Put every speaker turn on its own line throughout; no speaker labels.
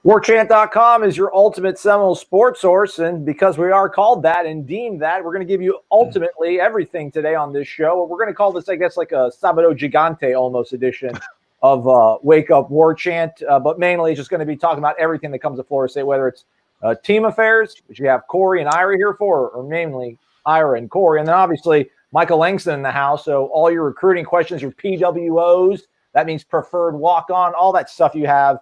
Warchant.com is your ultimate Seminole sports source, and because we are called that and deemed that, we're going to give you ultimately everything today on this show. We're going to call this, I guess, like a Sabado Gigante almost edition of Wake Up Warchant, but mainly it's just going to be talking about everything that comes to Florida State, whether it's team affairs, which you have Corey and Ira here for, or mainly Ira and Corey, and then obviously Michael Langston in the house, so all your recruiting questions, your PWOs, that means preferred walk-on, all that stuff you have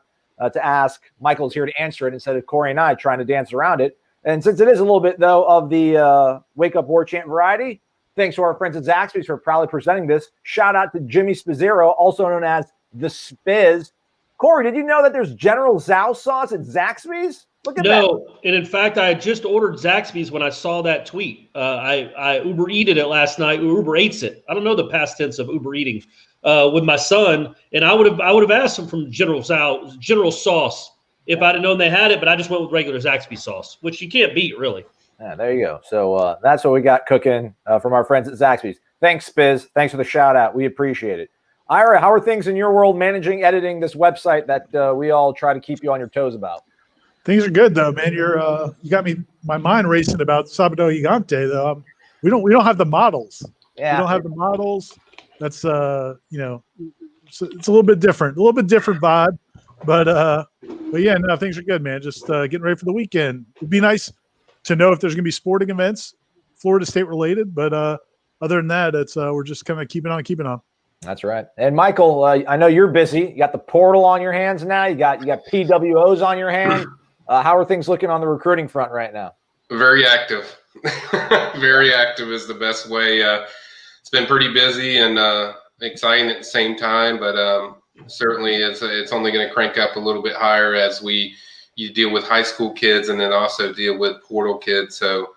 to ask. Michael's here to answer it instead of Corey and I trying to dance around it. And since it is a little bit, though, of the Wake Up Warchant variety, thanks to our friends at Zaxby's for proudly presenting this. Shout out to Jimmy Spizzero, also known as the Spiz. Corey, did you know that there's General Tso sauce at Zaxby's? Look at that.
No, and in fact, I just ordered Zaxby's when I saw that tweet. I Uber Eated it last night. Uber Eats it. I don't know the past tense of Uber eating. With my son, and I would have asked him from General Sauce if I'd have known they had it, but I just went with regular Zaxby's sauce, which you can't beat, really.
Yeah, there you go. So that's what we got cooking from our friends at Zaxby's. Thanks, Spiz. Thanks for the shout out. We appreciate it. Ira, how are things in your world managing, editing this website that we all try to keep you on your toes about?
Things are good though, man. You got my mind racing about Sabado Gigante though. We don't have the models.
Yeah,
we don't have the models. That's it's a little bit different vibe, but yeah, no, things are good, man. Just getting ready for the weekend. It'd be nice to know if there's going to be sporting events, Florida State related, but other than that, it's we're just kind of keeping on.
That's right. And Michael, I know you're busy. You got the portal on your hands now. You got PWOs on your hands. How are things looking on the recruiting front right now?
Very active. Very active is the best way. It's been pretty busy and exciting at the same time, but certainly it's only going to crank up a little bit higher as you deal with high school kids and then also deal with portal kids. So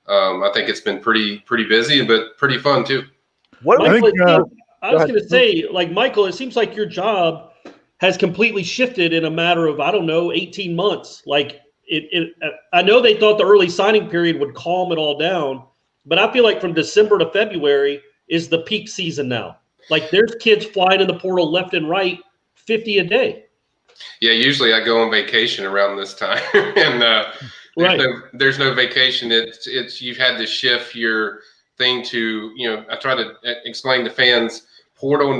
I think it's been pretty busy, but pretty fun too.
I was going to say, like, Michael, it seems like your job has completely shifted in a matter of, 18 months. Like I know they thought the early signing period would calm it all down, but I feel like from December to February is the peak season now. Like there's kids flying in the portal left and right, 50 a day.
Yeah, usually I go on vacation around this time, and
right.
there's no vacation. It's you've had to shift your thing to I try to explain to fans portal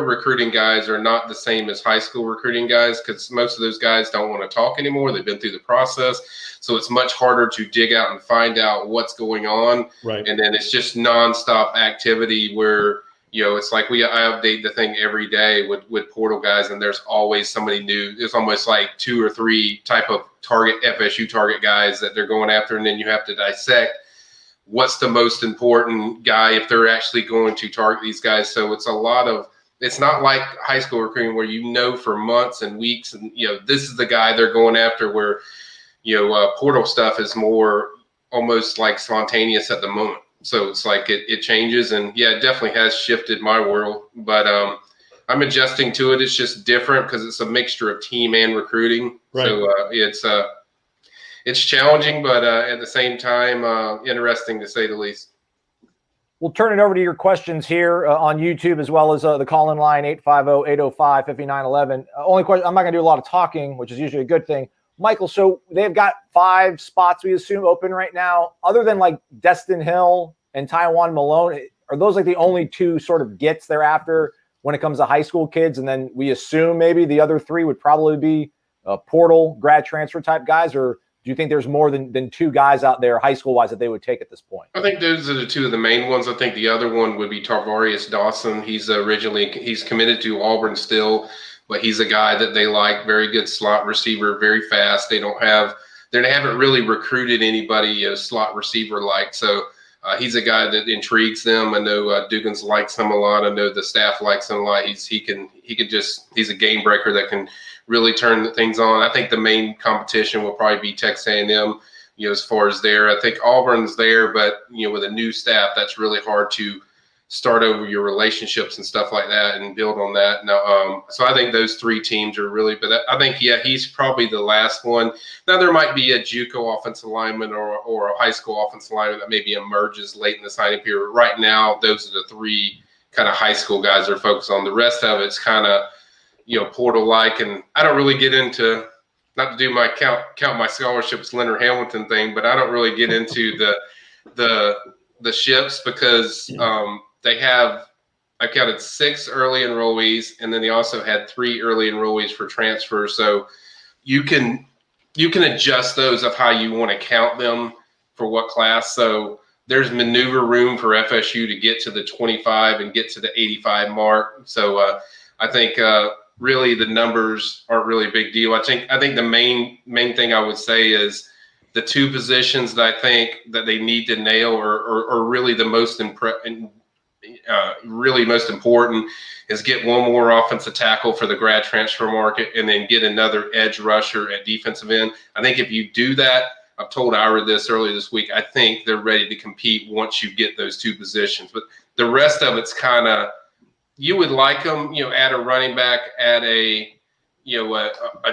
recruiting guys are not the same as high school recruiting guys because most of those guys don't want to talk anymore. They've been through the process. So it's much harder to dig out and find out what's going on.
Right.
And then it's just nonstop activity where, it's like I update the thing every day with portal guys, and there's always somebody new. It's almost like 2 or 3 type of FSU target guys that they're going after. And then you have to dissect what's the most important guy if they're actually going to target these guys. So it's not like high school recruiting where for months and weeks and this is the guy they're going after, where portal stuff is more almost like spontaneous at the moment. So it's like it changes, and yeah, it definitely has shifted my world, but I'm adjusting to it. It's just different because it's a mixture of team and recruiting.
Right.
So it's challenging, but at the same time, interesting to say the least.
We'll turn it over to your questions here on YouTube, as well as the call-in line, 850-805-5911. Only question, I'm not going to do a lot of talking, which is usually a good thing. Michael, so they've got 5 spots, we assume, open right now. Other than like Destin Hill and Taiwan Malone, are those like the only 2 sort of gets thereafter when it comes to high school kids? And then we assume maybe the other 3 would probably be portal grad transfer type guys, or do you think there's more than 2 guys out there high school wise that they would take at this point?
I think those are the 2 of the main ones. I think the other one would be Tarvarius Dawson. He's committed to Auburn still, but he's a guy that they like. Very good slot receiver, very fast. They haven't really recruited anybody slot receiver like. So he's a guy that intrigues them. I know Dugans likes him a lot. I know the staff likes him a lot. He's a game breaker that can really turn things on. I think the main competition will probably be Texas A&M, as far as there. I think Auburn's there, but, with a new staff, that's really hard to start over your relationships and stuff like that and build on that. Now, so I think those 3 teams are really, but I think, he's probably the last one. Now, there might be a JUCO offensive lineman or a high school offensive lineman that maybe emerges late in the signing period. Right now, those are the 3 kind of high school guys are focused on. The rest of it's kind of, portal-like, and I don't really get into not to do my count my scholarships Leonard Hamilton thing, but I don't really get into the ships because they have. I counted 6 early enrollees, and then they also had 3 early enrollees for transfer. So you can adjust those of how you want to count them for what class. So there's maneuver room for FSU to get to the 25 and get to the 85 mark. So I think really the numbers aren't really a big deal. I think the main thing I would say is the 2 positions that I think that they need to nail are really the most really most important is get one more offensive tackle for the grad transfer market and then get another edge rusher at defensive end. I think if you do that, I've told Ira this earlier this week, I think they're ready to compete once you get those 2 positions. But the rest of it's kind of, you would like them, add a running back, add a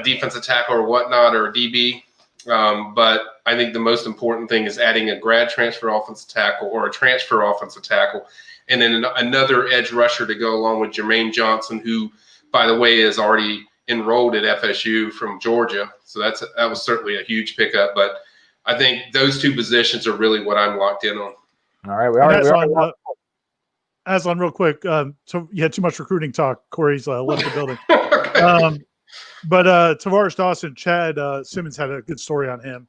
defensive tackle or whatnot, or a DB. But I think the most important thing is adding a grad transfer offensive tackle or a transfer offensive tackle, and then another edge rusher to go along with Jermaine Johnson, who, by the way, is already enrolled at FSU from Georgia. So that was certainly a huge pickup. But I think those 2 positions are really what I'm locked in on.
All right,
Aslan, real quick. So you had too much recruiting talk. Corey's left the building. But Tavares Dawson, Chad Simmons had a good story on him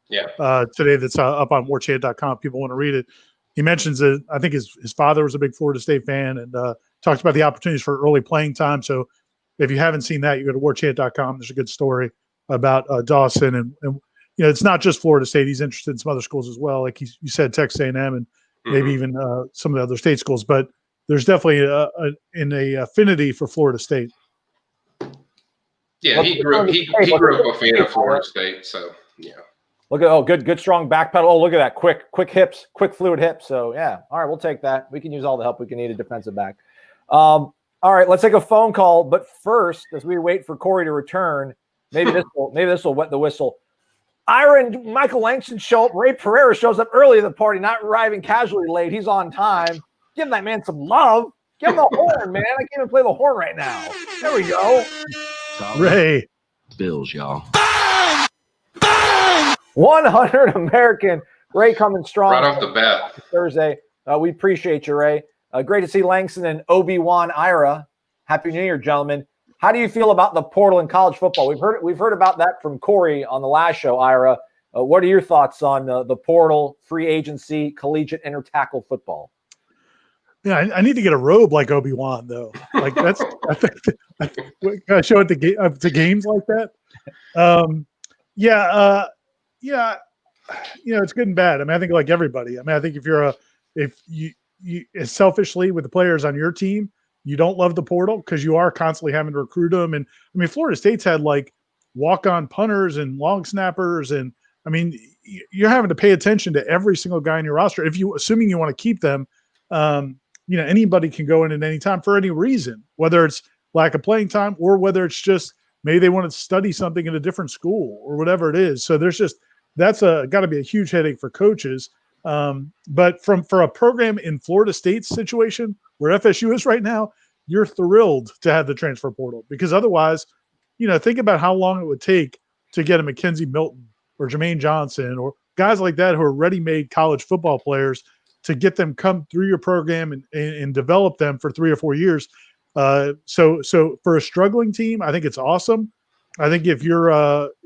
today that's up on warchant.com. People want to read it. He mentions that I think his father was a big Florida State fan and talks about the opportunities for early playing time. So if you haven't seen that, you go to warchant.com. There's a good story about Dawson. And it's not just Florida State. He's interested in some other schools as well. Like you said, Texas A&M and maybe even some of the other state schools. But there's definitely an affinity for Florida State.
Yeah, he grew up a fan of Florida State, so yeah.
Look at good strong back pedal. Oh, look at that quick hips, quick fluid hips. So yeah, all right, we'll take that. We can use all the help we can need a defensive back. All right, let's take a phone call. But first, as we wait for Corey to return, maybe this will wet the whistle. Ira and Michael Langston show up. Ray Pereira shows up early at the party, not arriving casually late. He's on time. Give that man some love. Give him the horn, man. I can't even play the horn right now. There we go.
Ray.
Bills, y'all.
100 American. Ray coming strong.
Right off the bat.
Thursday. We appreciate you, Ray. Great to see Langston and Obi-Wan Ira. Happy New Year, gentlemen. How do you feel about the portal in college football? We've heard about that from Corey on the last show, Ira. What are your thoughts on the portal, free agency, collegiate inter-tackle football?
Yeah, I need to get a robe like Obi-Wan, though. Like that's, I think, can I show it to games like that? It's good and bad. I mean, I think like everybody. I mean, I think if you selfishly with the players on your team, you don't love the portal because you are constantly having to recruit them. And I mean, Florida State's had like walk-on punters and long snappers, and I mean, you're having to pay attention to every single guy in your roster. Assuming you want to keep them. Anybody can go in at any time for any reason, whether it's lack of playing time or whether it's just maybe they want to study something in a different school or whatever it is. So that's got to be a huge headache for coaches. But for a program in Florida State's situation where FSU is right now, you're thrilled to have the transfer portal because otherwise, think about how long it would take to get a Mackenzie Milton or Jermaine Johnson or guys like that who are ready-made college football players to get them come through your program and develop them for 3 or 4 years. So for a struggling team, I think it's awesome. I think if you're,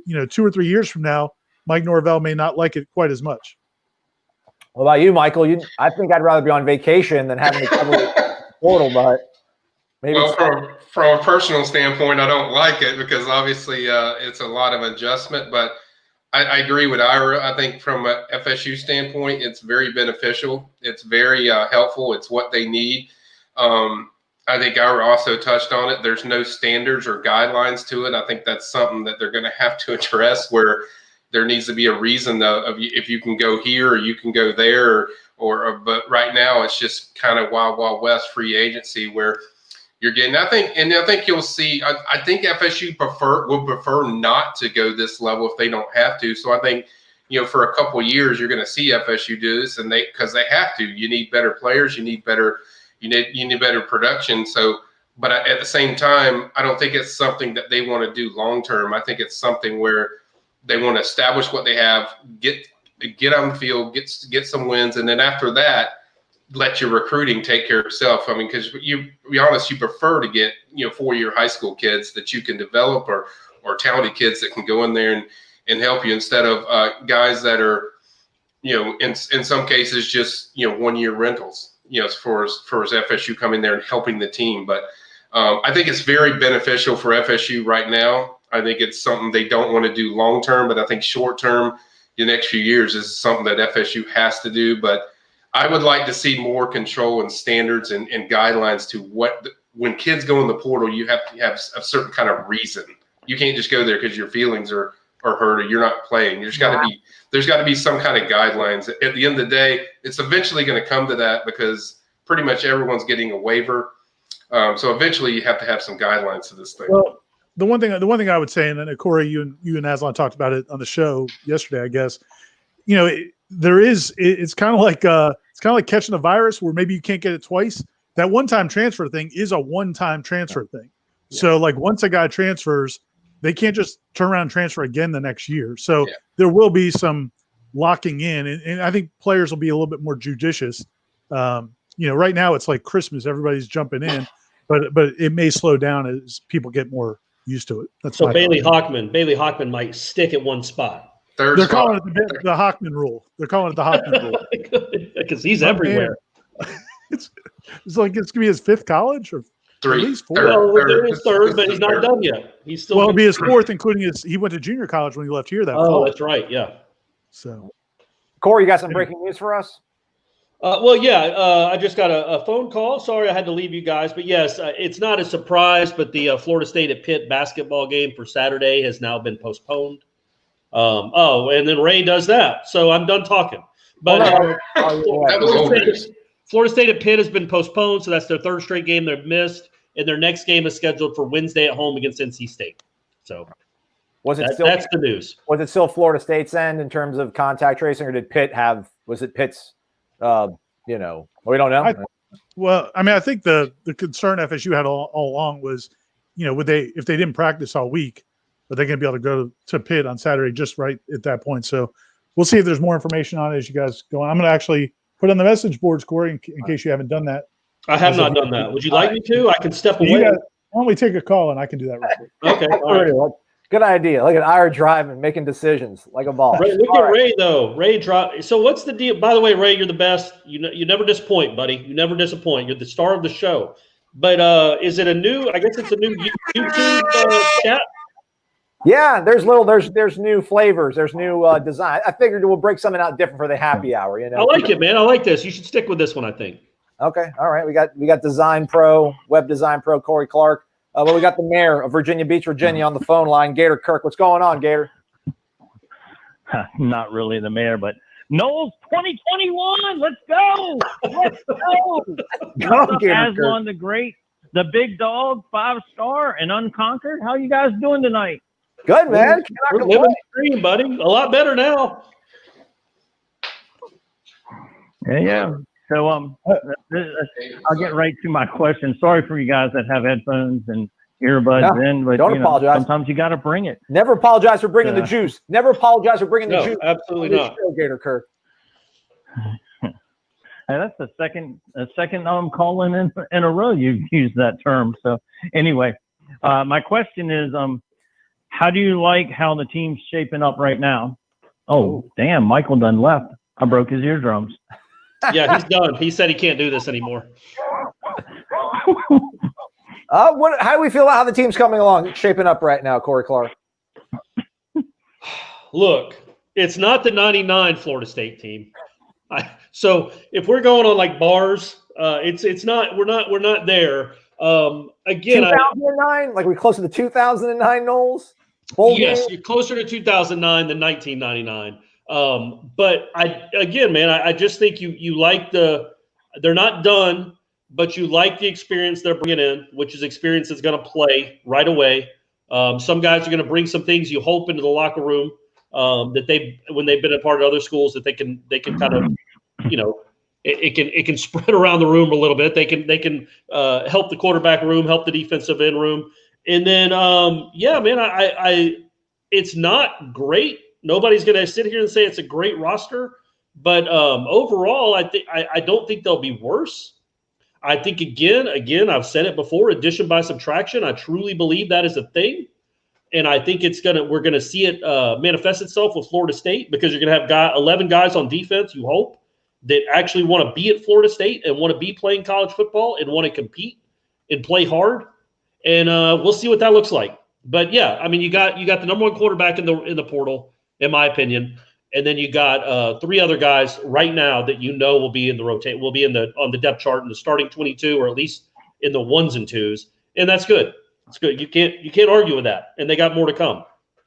2 or 3 years from now, Mike Norvell may not like it quite as much.
What about you, Michael? I think I'd rather be on vacation than having to cover the portal, but maybe.
Well, from a personal standpoint, I don't like it because obviously it's a lot of adjustment, but I agree with Ira. I think from a FSU standpoint, it's very beneficial. It's very helpful. It's what they need. I think Ira also touched on it. There's no standards or guidelines to it. I think that's something that they're going to have to address where there needs to be a reason of if you can go here or you can go there but right now it's just kind of wild west free agency where you're getting. I think you'll see. I think FSU would prefer not to go this level if they don't have to. So I think for a couple of years you're going to see FSU do this, and because they have to. You need better players. You need better production. So, but at the same time, I don't think it's something that they want to do long term. I think it's something where They want to establish what they have, get on the field, get some wins, and then after that, let your recruiting take care of itself. I mean, because to be honest, you prefer to get 4-year high school kids that you can develop or talented kids that can go in there and help you instead of guys that are in some cases just 1-year rentals. As far as FSU coming there and helping the team, but I think it's very beneficial for FSU right now. I think it's something they don't want to do long term, but I think short term, the next few years is something that FSU has to do. But I would like to see more control and standards and guidelines to when kids go in the portal, you have to have a certain kind of reason. You can't just go there because your feelings are hurt or you're not playing. There's got to be some kind of guidelines. At the end of the day, it's eventually going to come to that because pretty much everyone's getting a waiver. So eventually you have to have some guidelines to this thing.
Well, the one thing I would say, and then Corey, you and Aslan talked about it on the show yesterday, I guess, it's kind of like catching a virus where maybe you can't get it twice. That one-time transfer thing is a one-time transfer thing. Yeah. So like once a guy transfers, they can't just turn around and transfer again the next year. So there will be some locking in, and I think players will be a little bit more judicious. Right now it's like Christmas, everybody's jumping in, but it may slow down as people get more used to it. That's
so Bailey Hockman might stick at one spot.
They're calling it the Hockman rule. They're calling it the Hockman rule
because he's everywhere.
It's like it's gonna be his 5th college or
3.
At least 4.
Well, his 3rd, but he's not done yet. He's still.
Well, it'll be his 4th, including he went to junior college when he left here.
That's right. Yeah.
So,
Corey, you got some breaking news for us?
I just got a phone call. Sorry, I had to leave you guys, but yes, it's not a surprise. But the Florida State at Pitt basketball game for Saturday has now been postponed. And then Ray does that, so I'm done talking. But Florida State at Pitt has been postponed, so that's their 3rd straight game they've missed, and their next game is scheduled for Wednesday at home against NC State. So that's the news.
Was it still Florida State's end in terms of contact tracing, or did Pitt was it Pitt's? We don't know.
I think the concern FSU had all along was, if they didn't practice all week, are they going to be able to go to Pitt on Saturday just right at that point? So we'll see if there's more information on it as you guys go on. I'm going to actually put on the message boards, Corey, in case you haven't done that.
I have not done that. Would you like me to? I can step away.
Why don't we take a call and I can do that real quick?
Okay. All right.
Good idea. Look at Ira driving, making decisions like a boss.
Look at Ray, though. Ray drive. So what's the deal? By the way, Ray, you're the best. You never disappoint, buddy. You never disappoint. You're the star of the show. But is it I guess it's a new YouTube chat?
Yeah, there's new flavors. There's new design. I figured we'll break something out different for the happy hour.
I like it, man. I like this. You should stick with this one, I think.
Okay. All right. We got Design Pro, Web Design Pro, Corey Clark. We got the mayor of Virginia Beach, Virginia on the phone line, Gator Kirk. What's going on, Gator?
Not really the mayor, but Noles 2021. Let's go. Let's go.
Go, Gator
Aslan the Great, the big dog, 5-star and unconquered. How you guys doing tonight?
Good, man.
We're living the dream, buddy. A lot better now.
Yeah. So I'll get right to my question. Sorry for you guys that have headphones and earbuds in, but
don't apologize.
Sometimes you got to bring it.
Never apologize for bringing the juice. Never apologize for bringing the juice.
Absolutely not.
Gator Kirk.
And that's the second calling in a row you've used that term. So anyway, my question is, how do you like how the team's shaping up right now? Oh, damn, Michael done left. I broke his eardrums.
Yeah, he's done. He said he can't do this anymore.
How do we feel about how the team's coming along, shaping up right now, Corey Clark?
Look, it's not the '99 Florida State team. So if we're going on like bars, it's not. We're not there. Again,
2009, like we're close to the 2009 Noles.
Yes, you're closer to 2009 than 1999. But I just think you like they're not done, but you like the experience they're bringing in, which is experience that's going to play right away. Some guys are going to bring some things you hope into the locker room that when they've been a part of other schools that they can kind of, it can spread around the room a little bit. They can help the quarterback room, help the defensive end room. And then, it's not great. Nobody's going to sit here and say it's a great roster, but overall, I don't think they'll be worse. I think again, I've said it before, addition by subtraction. I truly believe that is a thing. And I think we're going to see it manifest itself with Florida State, because you're going to have 11 guys on defense, you hope, that actually want to be at Florida State and want to be playing college football and want to compete and play hard. And we'll see what that looks like. But yeah, I mean, you got the number one quarterback in the portal, in my opinion, and then you got 3 other guys right now that will be in the on the depth chart in the starting 22, or at least in the 1s and 2s, and that's good. It's good. You can't argue with that, and they got more to come,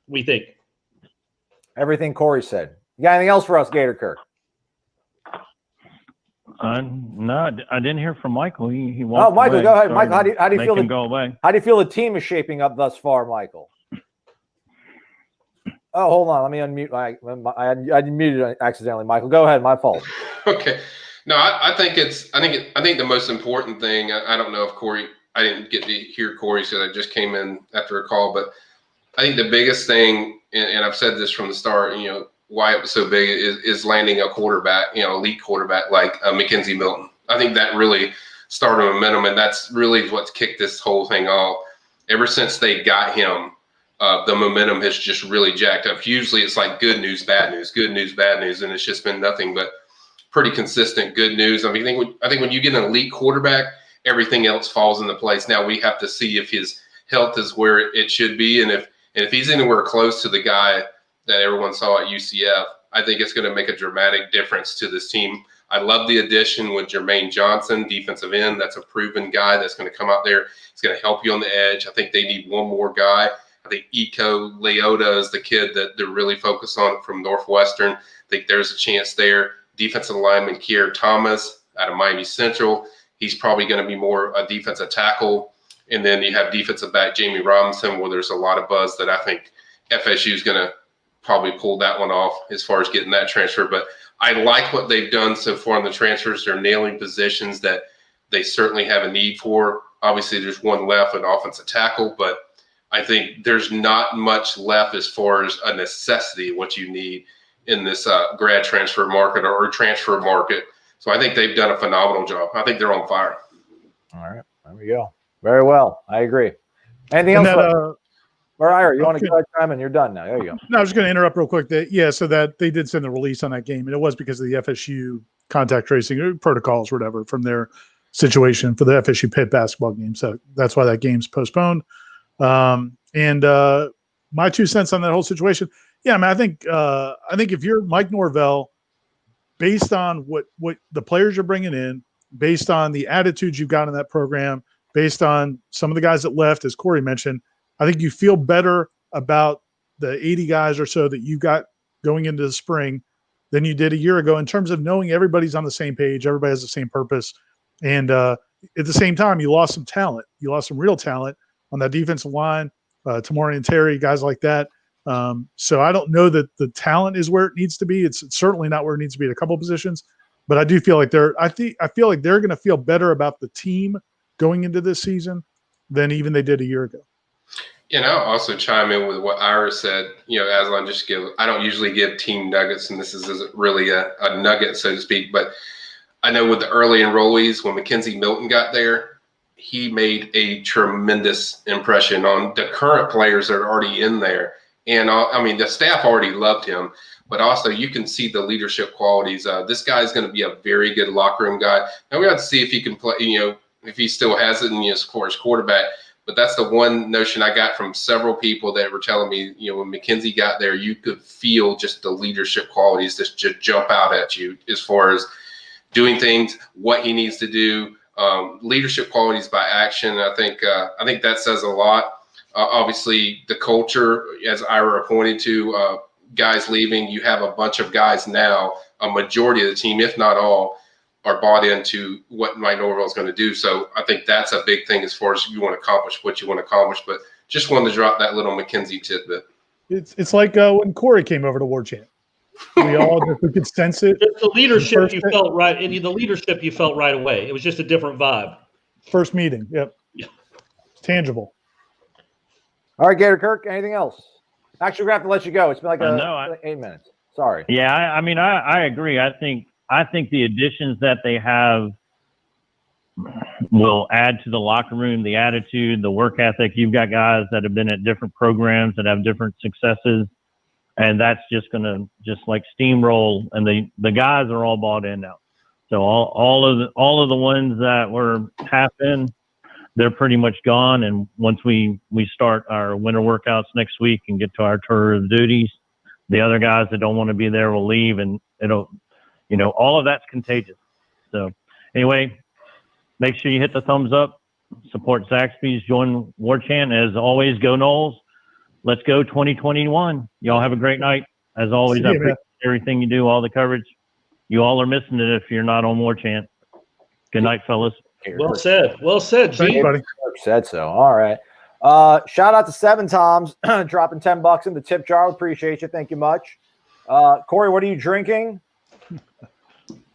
we think.
Everything Corey said. You got anything else for us, Gator Kirk?
No, I didn't hear from Michael. He
walked Michael,
away.
go ahead.
Sorry,
Michael, how do you feel?
Go away.
How do you feel the team is shaping up thus far, Michael? Oh, hold on. Let me unmute. I muted accidentally. Michael, go ahead. My fault.
Okay. No, I think the most important thing. I don't know if Corey. I didn't get to hear Corey, so I just came in after a call. But I think the biggest thing, and I've said this from the start, why it was so big is landing a quarterback, elite quarterback like Mackenzie Milton. I think that really started momentum, and that's really what's kicked this whole thing off. Ever since they got him, the momentum has just really jacked up. Usually it's like good news, bad news, good news, bad news, and it's just been nothing but pretty consistent good news. I mean, I think when you get an elite quarterback, everything else falls into place. Now we have to see if his health is where it should be, and if he's anywhere close to the guy that everyone saw at UCF, I think it's going to make a dramatic difference to this team. I love the addition with Jermaine Johnson, defensive end. That's a proven guy that's going to come out there. He's going to help you on the edge. I think they need one more guy. I think Iko Leota is the kid that they're really focused on from Northwestern. I think there's a chance there. Defensive lineman Kier Thomas out of Miami Central. He's probably going to be more a defensive tackle. And then you have defensive back Jamie Robinson, where there's a lot of buzz that I think FSU is going to probably pull that one off as far as getting that transfer. But I like what they've done so far in the transfers. They're nailing positions that they certainly have a need for. Obviously, there's one left, an offensive tackle, but I think there's not much left as far as a necessity, what you need in this grad transfer market or transfer market. So I think they've done a phenomenal job. I think they're on fire.
All right. There we go. Very well. I agree. Anything else? Or Ira, you want to go time and you're done now. There you go.
No, I was just going to interrupt real quick. So that they did send a release on that game, and it was because of the FSU contact tracing protocols or whatever from their situation for the FSU Pitt basketball game. So that's why that game's postponed. And my 2 cents on that whole situation. Yeah, I mean, I think if you're Mike Norvell, based on what the players you're bringing in, based on the attitudes you've got in that program, based on some of the guys that left, as Corey mentioned, I think you feel better about the 80 guys or so that you got going into the spring than you did a year ago in terms of knowing everybody's on the same page, everybody has the same purpose. And at the same time, you lost some talent. You lost some real talent on that defensive line, Tamori and Terry, guys like that. So I don't know that the talent is where it needs to be. It's certainly not where it needs to be at a couple of positions, but I do feel like I feel like they're going to feel better about the team going into this season than even they did a year ago.
And I'll also chime in with what Ira said. Aslan, I don't usually give team nuggets, and this isn't really a nugget, so to speak. But I know with the early enrollees, when Mackenzie Milton got there, he made a tremendous impression on the current players that are already in there. And I mean, the staff already loved him, but also you can see the leadership qualities. This guy is going to be a very good locker room guy. Now we have to see if he can play, if he still has it in his quarterback. But that's the one notion I got from several people that were telling me, when Mackenzie got there, you could feel just the leadership qualities just jump out at you as far as doing things, what he needs to do, leadership qualities by action. I think that says a lot. Obviously, the culture, as Ira pointed to, guys leaving, you have a bunch of guys now, a majority of the team, if not all, are bought into what Mike Norvell is going to do. So I think that's a big thing as far as you want to accomplish what you want to accomplish. But just wanted to drop that little Mackenzie tidbit.
It's like when Corey came over to Warchant. We could sense it.
The leadership you felt right, and the leadership you felt right away. It was just a different vibe.
First meeting, yep. Yeah. It's tangible.
All right, Gator Kirk, anything else? Actually, we're going to have to let you go. It's been like 8 minutes. Sorry.
Yeah, I agree. I think the additions that they have will add to the locker room, the attitude, the work ethic. You've got guys that have been at different programs that have different successes, and that's just going to just like steamroll. And the guys are all bought in now. So all of the ones that were half in, they're pretty much gone. And once we start our winter workouts next week and get to our tour of duties, the other guys that don't want to be there will leave, and it'll, all of that's contagious. So anyway, make sure you hit the thumbs up, support Zaxby's, join Warchant. As always, go Noles. Let's go 2021. Y'all have a great night. As always, I appreciate everything you do, all the coverage. You all are missing it if you're not on Warchant. Good night, fellas.
Well said. Well said, G.
Thanks, buddy.
Said so. All right. Shout out to Seven Toms dropping $10 in the tip jar. Appreciate you. Thank you much. Corey, what are you drinking?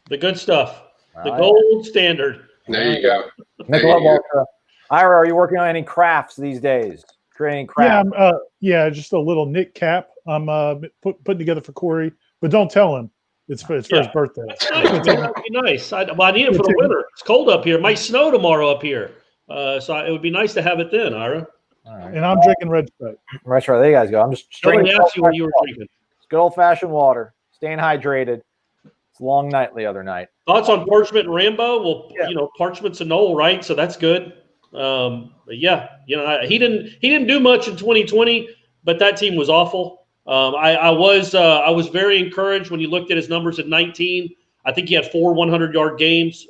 The good stuff. The gold standard.
There you go.
Michelob Ultra. Ira, are you working on any crafts these days? Creating crafts?
Yeah, just a little knit cap. I'm putting together for Corey, but don't tell him. It's for his birthday.
That's nice. That'd be nice. I need it for the winter. It's cold up here. It might snow tomorrow up here. So it would be nice to have it then, Ira.
All right.
And I'm drinking Red Stripe.
Red Stripe. There you guys go. I'm just
Nobody asked you what you were drinking.
It's good old-fashioned water. Staying hydrated. It's a long night the other night.
Thoughts on Parchment and Rambo? Well, Parchment's a Nole, right? So that's good. But yeah, he didn't do much in 2020, but that team was awful. I was very encouraged when you looked at his numbers at 19. I think he had 4 100-yard games,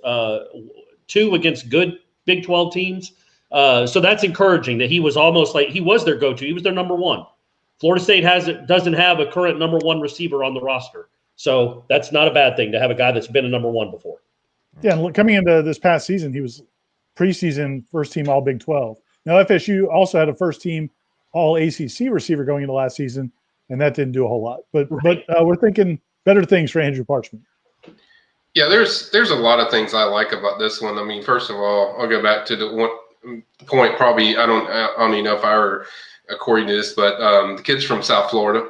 2 against good Big 12 teams. So that's encouraging that he was almost like he was their go-to. He was their number one. Florida State doesn't have a current number one receiver on the roster. So that's not a bad thing to have a guy that's been a number one before.
Yeah, and coming into this past season, he was preseason first team All Big 12. Now FSU also had a first team All ACC receiver going into last season, and that didn't do a whole lot. But we're thinking better things for Andrew Parchment. Yeah,
there's a lot of things I like about this one. I mean, first of all, I'll go back to the one point. Probably I don't even know if I were according to this, but the kid's from South Florida.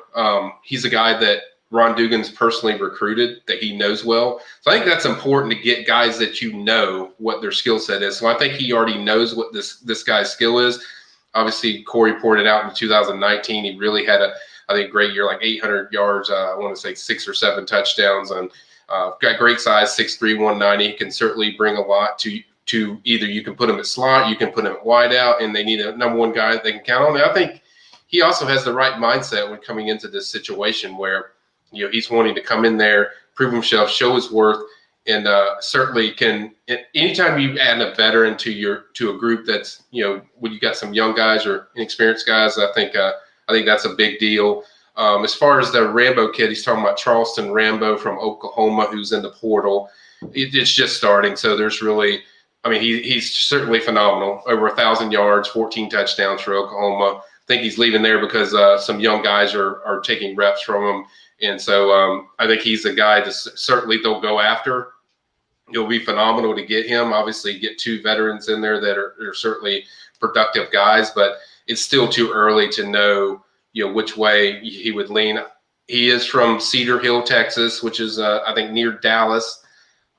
He's a guy that Ron Dugan's personally recruited, that he knows well. So I think that's important to get guys that what their skill set is. So I think he already knows what this guy's skill is. Obviously, Corey pointed out in 2019, he really had a great year, like 800 yards. I want to say 6 or 7 touchdowns, and got great size, 6'3", 190. He can certainly bring a lot to either you can put him at slot, you can put him at wide out, and they need a number one guy that they can count on. And I think he also has the right mindset when coming into this situation where he's wanting to come in there, prove himself, show his worth, and certainly can. Anytime you add a veteran to a group that's when you got some young guys or inexperienced guys, I think that's a big deal. As far as the Rambo kid, he's talking about Charleston Rambo from Oklahoma, who's in the portal. It's just starting, so there's really. I mean, he's certainly phenomenal. Over 1,000 yards, 14 touchdowns for Oklahoma. I think he's leaving there because some young guys are taking reps from him. And so I think he's a guy that certainly they'll go after. It'll be phenomenal to get him. Obviously, get 2 veterans in there that are certainly productive guys, but it's still too early to know, which way he would lean. He is from Cedar Hill, Texas, which is, I think, near Dallas.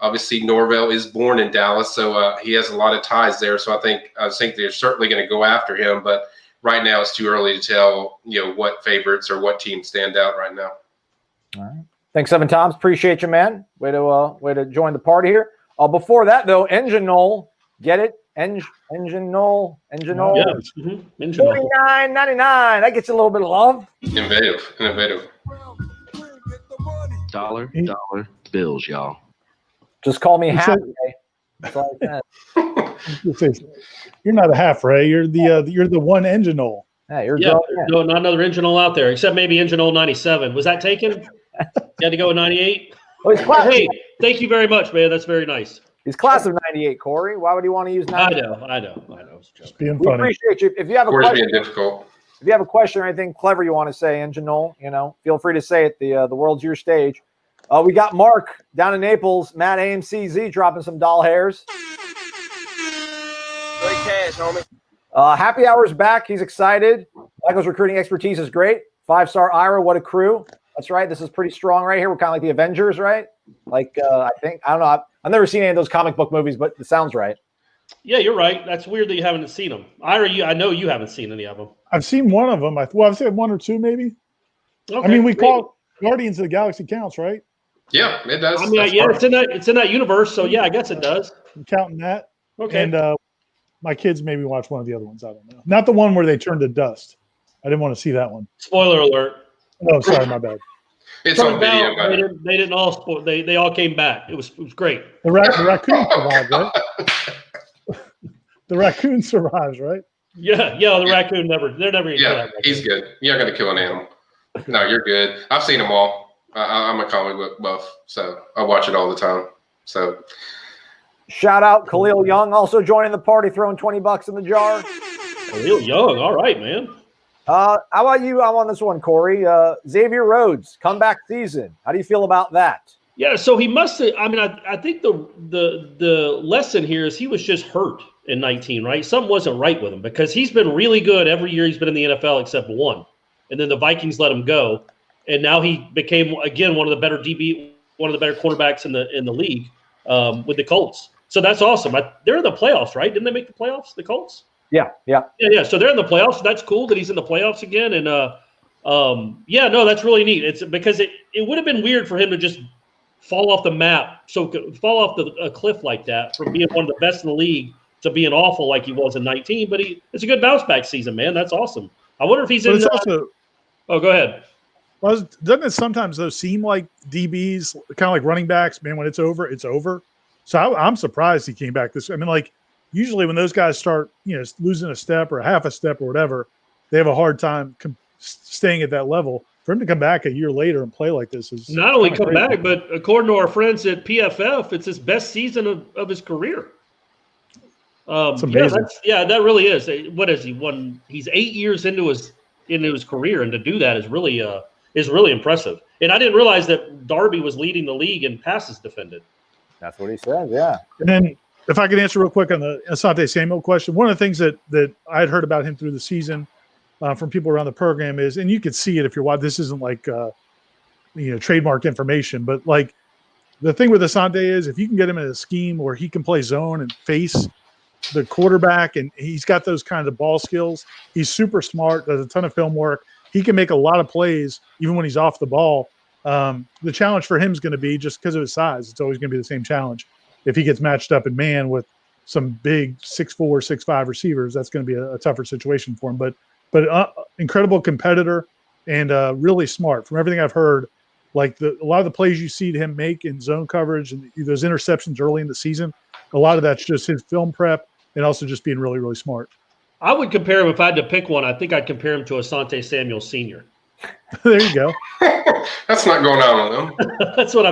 Obviously, Norvell is born in Dallas, so he has a lot of ties there. So I think they're certainly going to go after him, but right now it's too early to tell, what favorites or what teams stand out right now.
All right. Thanks, Seven Toms. Appreciate you, man. Way to join the party here. Before that, though, Engine Nole. Get it? Engine Nole. Engine Nole.
Yes. Mm-hmm.
$49.99. That gets you a little bit of love.
Innovative.
Dollar bills, y'all.
Just call me Half Ray. That's all I said.
You're not a Half Ray. You're the one Engine Nole.
Hey, you're
not another Engine Nole out there, except maybe Engine Nole 97. Was that taken? You had to go with 98?
Oh,
hey, thank you very much, man. That's very nice.
He's class of 98, Corey. Why would he want to use 98?
I know.
Just being
we
funny.
Appreciate you. If you have a
Corey's
question,
being difficult.
If you have a question or anything clever you want to say, Engine Nole, feel free to say it. The world's your stage. We got Mark down in Naples, Matt AMCZ dropping some doll hairs.
Great cash, homie.
Happy Hour's back. He's excited. Michael's recruiting expertise is great. 5-star Ira, what a crew. That's right. This is pretty strong right here. We're kind of like the Avengers, right? Like, I think. I don't know. I've never seen any of those comic book movies, but it sounds right.
Yeah, you're right. That's weird that you haven't seen them. Ira, I know you haven't seen any of them.
I've seen one of them. I've seen one or two, maybe.
Okay,
I mean, we call Guardians of the Galaxy counts, right?
Yeah, it does.
I mean, yeah, it's in that universe, so yeah, I guess it does.
I'm counting that.
Okay.
And my kids maybe watch one of the other ones. I don't know. Not the one where they turn to dust. I didn't want to see that one.
Spoiler alert.
Oh, sorry, my bad.
It's on video.
They didn't all they all came back. It was great.
The raccoon survived, right? The raccoon survives, right?
Yeah, the raccoon they're never.
Yeah, he's good. You're not going to kill an animal. No, you're good. I've seen them all. I'm a comic book buff, so I watch it all the time. So,
shout out Khalil Young also joining the party, throwing $20 in the jar.
Khalil Young, all right, man.
How about you? I'm on this one, Corey. Xavier Rhodes, comeback season. How do you feel about that?
Yeah, so he must have. I mean, I think the lesson here is he was just hurt in 19, right? Something wasn't right with him because he's been really good every year he's been in the NFL except one, and then the Vikings let him go, and now he became again one of the better quarterbacks in the league with the Colts. So that's awesome. They're in the playoffs, right? Didn't they make the playoffs? The Colts?
Yeah.
So they're in the playoffs. That's cool that he's in the playoffs again. And that's really neat. It's because it would have been weird for him to just fall off the map, fall off a cliff like that from being one of the best in the league to being awful like he was in 19. But it's a good bounce back season, man. That's awesome. I wonder if he's in. Oh, go ahead.
Well, doesn't it sometimes though seem like DBs, kind of like running backs, man? When it's over, it's over. So I'm surprised he came back this. I mean, like. Usually when those guys start, losing a step or a half a step or whatever, they have a hard time staying at that level. For him to come back a year later and play like this is
not only come back, but according to our friends at PFF, it's his best season of his career.
It's amazing.
That really is. What is he? He's 8 years into his career, and to do that is really impressive. And I didn't realize that Darby was leading the league in passes defended.
That's what he said. Yeah.
And then. If I could answer real quick on the Asante Samuel question, one of the things that I had heard about him through the season from people around the program is, and you could see it if you're watching, this isn't like, trademark information, but like the thing with Asante is if you can get him in a scheme where he can play zone and face the quarterback and he's got those kinds of ball skills, he's super smart, does a ton of film work. He can make a lot of plays even when he's off the ball. The challenge for him is going to be just because of his size. It's always going to be the same challenge. If he gets matched up in man with some big 6'4", 6'5" receivers, that's going to be a tougher situation for him. But incredible competitor and really smart. From everything I've heard, like a lot of the plays you see him make in zone coverage and those interceptions early in the season, a lot of that's just his film prep and also just being really, really smart.
I would compare him, if I had to pick one, I think I'd compare him to Asante Samuel Sr.
There you go.
That's not going on with him.
That's why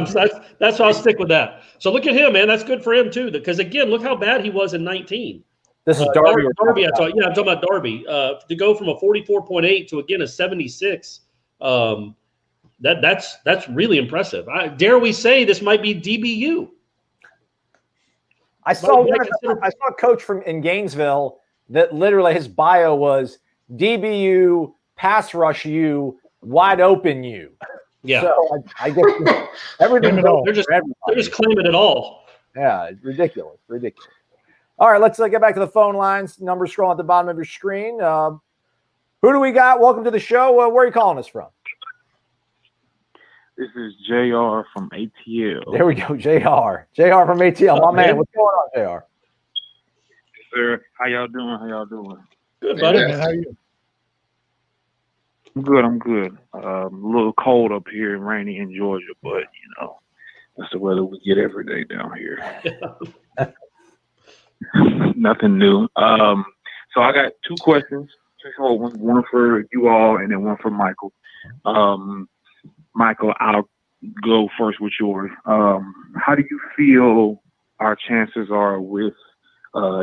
I'll stick with that. So look at him, man. That's good for him too. Because again, look how bad he was in 19.
This is Darby.
I'm talking about Darby. To go from a 44.8 to again a 76. That's really impressive. Dare we say this might be DBU?
I saw a coach in Gainesville that literally his bio was DBU, pass rush you, wide open you.
Yeah.
So I guess everything.
They're just claiming it all.
Yeah, it's ridiculous. All right, let's get back to the phone lines. Numbers scrolling at the bottom of your screen. Who do we got? Welcome to the show. Where are you calling us from?
This is JR from ATL.
There we go, JR. JR from ATL. My man, what's going on, JR?
Yes, sir. How y'all doing?
Good, buddy.
Man, how are you?
I'm good. A little cold up here and rainy in Georgia, but, that's the weather we get every day down here. Nothing new. So I got two questions. One for you all and then one for Michael. Michael, I'll go first with yours. How do you feel our chances are with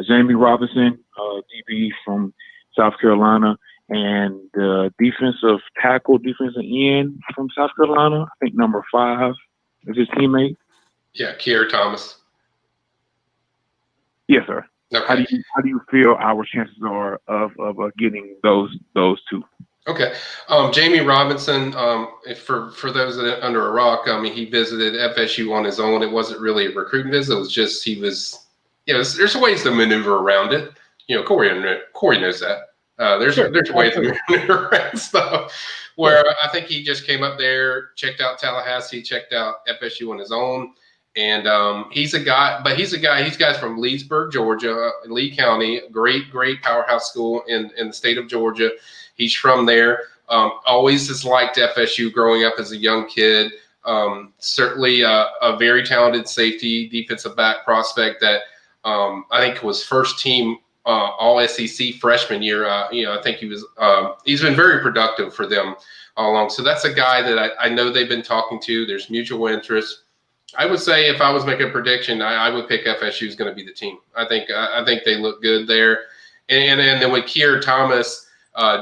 Jamie Robinson, DB from South Carolina, and the defensive end from South Carolina? I think number 5 is his teammate.
Yeah, Kier Thomas.
Yes, sir.
Okay.
How do you feel our chances are of getting those two?
Okay. Jamie Robinson, for those that are under a rock, I mean, he visited FSU on his own. It wasn't really a recruiting visit. It was just there's ways to maneuver around it. Corey knows that. There's ways to maneuver around stuff. Where I think he just came up there, checked out Tallahassee, checked out FSU on his own. And he's guys from Leesburg, Georgia, Lee County, great powerhouse school in the state of Georgia. He's from there. Always has liked FSU growing up as a young kid. Certainly a very talented safety defensive back prospect that I think was first team all SEC freshman year. I think he's been very productive for them all along. So that's a guy that I know they've been talking to. There's mutual interest. I would say if I was making a prediction, I would pick FSU is going to be the team. I think they look good there. And then with Keir Thomas,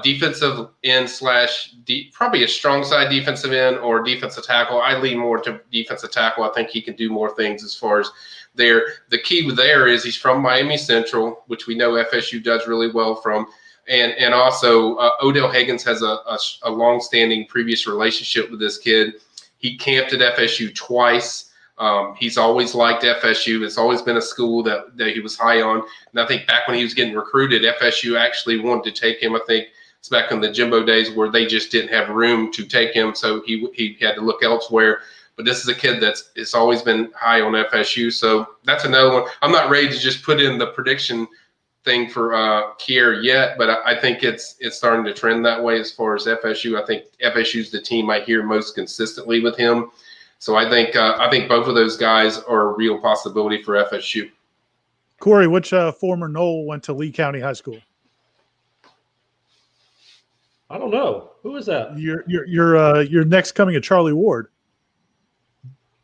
defensive end / probably a strong side defensive end or defensive tackle. I lean more to defensive tackle. I think he can do more things as far as there. The key there is he's from Miami Central, which we know FSU does really well from. And also Odell Higgins has a long-standing previous relationship with this kid. He camped at FSU twice. He's always liked FSU. It's always been a school that he was high on. And I think back when he was getting recruited, FSU actually wanted to take him. I think it's back in the Jimbo days where they just didn't have room to take him, so he had to look elsewhere. But this is a kid it's always been high on FSU. So that's another one. I'm not ready to just put in the prediction thing for Kier yet, but I think it's starting to trend that way as far as FSU. I think FSU's the team I hear most consistently with him. So I think both of those guys are a real possibility for FSU.
Corey, which former Nole went to Lee County High School?
I don't know. Who is that?
Your next coming of Charlie Ward.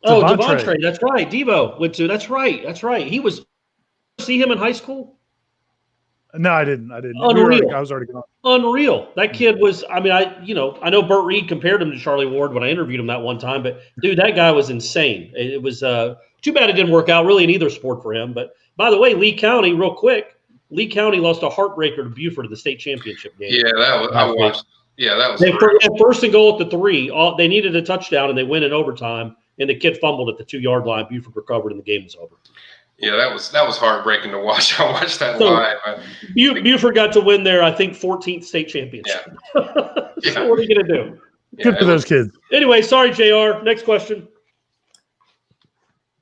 Oh, Devontre. That's right. Devo went to. That's right. He was. See him in high school?
No, I didn't.
Unreal.
I was already gone.
Unreal. That kid was. I mean, I know Burt Reed compared him to Charlie Ward when I interviewed him that one time, but dude, that guy was insane. It was too bad it didn't work out really in either sport for him. But by the way, Lee County, real quick, Lee County lost a heartbreaker to Buford in the state championship game.
Yeah, I watched. Yeah, that was.
They had first and goal at the 3. They needed a touchdown and they win in overtime. And the kid fumbled at the 2-yard line. Buford recovered and the game was over.
Yeah, that was heartbreaking to watch. I watched that live.
Buford got to win their, I think, 14th state championship. Yeah. So what are you going to do?
Good for those kids.
Anyway, sorry, JR. Next question.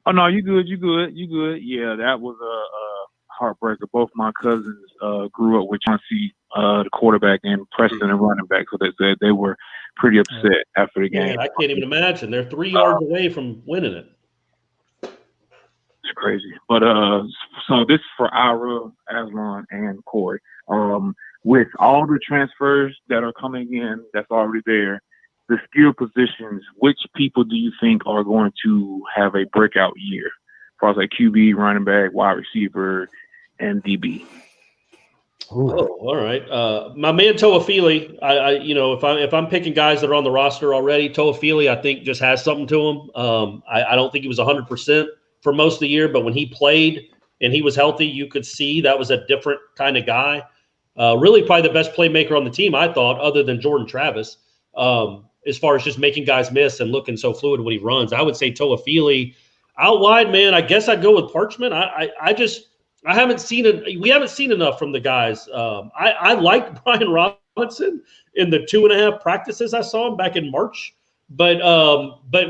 Oh, no, you good. Yeah, that was a heartbreaker. Both my cousins grew up with Chauncey, the quarterback, and Preston, the running back. So they were pretty upset after the game.
Man, I can't even imagine. They're 3 yards away from winning it.
It's crazy. But so this is for Ira, Aslan, and Corey. With all the transfers that are coming in that's already there, the skill positions, which people do you think are going to have a breakout year? As far as like QB, running back, wide receiver, and DB.
Oh, all right. My man Toafili, if I'm picking guys that are on the roster already, Toafili, I think just has something to him. I don't think he was 100% for most of the year, but when he played and he was healthy, you could see that was a different kind of guy. Really probably the best playmaker on the team, I thought, other than Jordan Travis, as far as just making guys miss and looking so fluid when he runs. I would say Toafili. Out wide, man, I guess I'd go with Parchment. We haven't seen enough from the guys. I liked Brian Robinson in the 2.5 practices I saw him back in March, but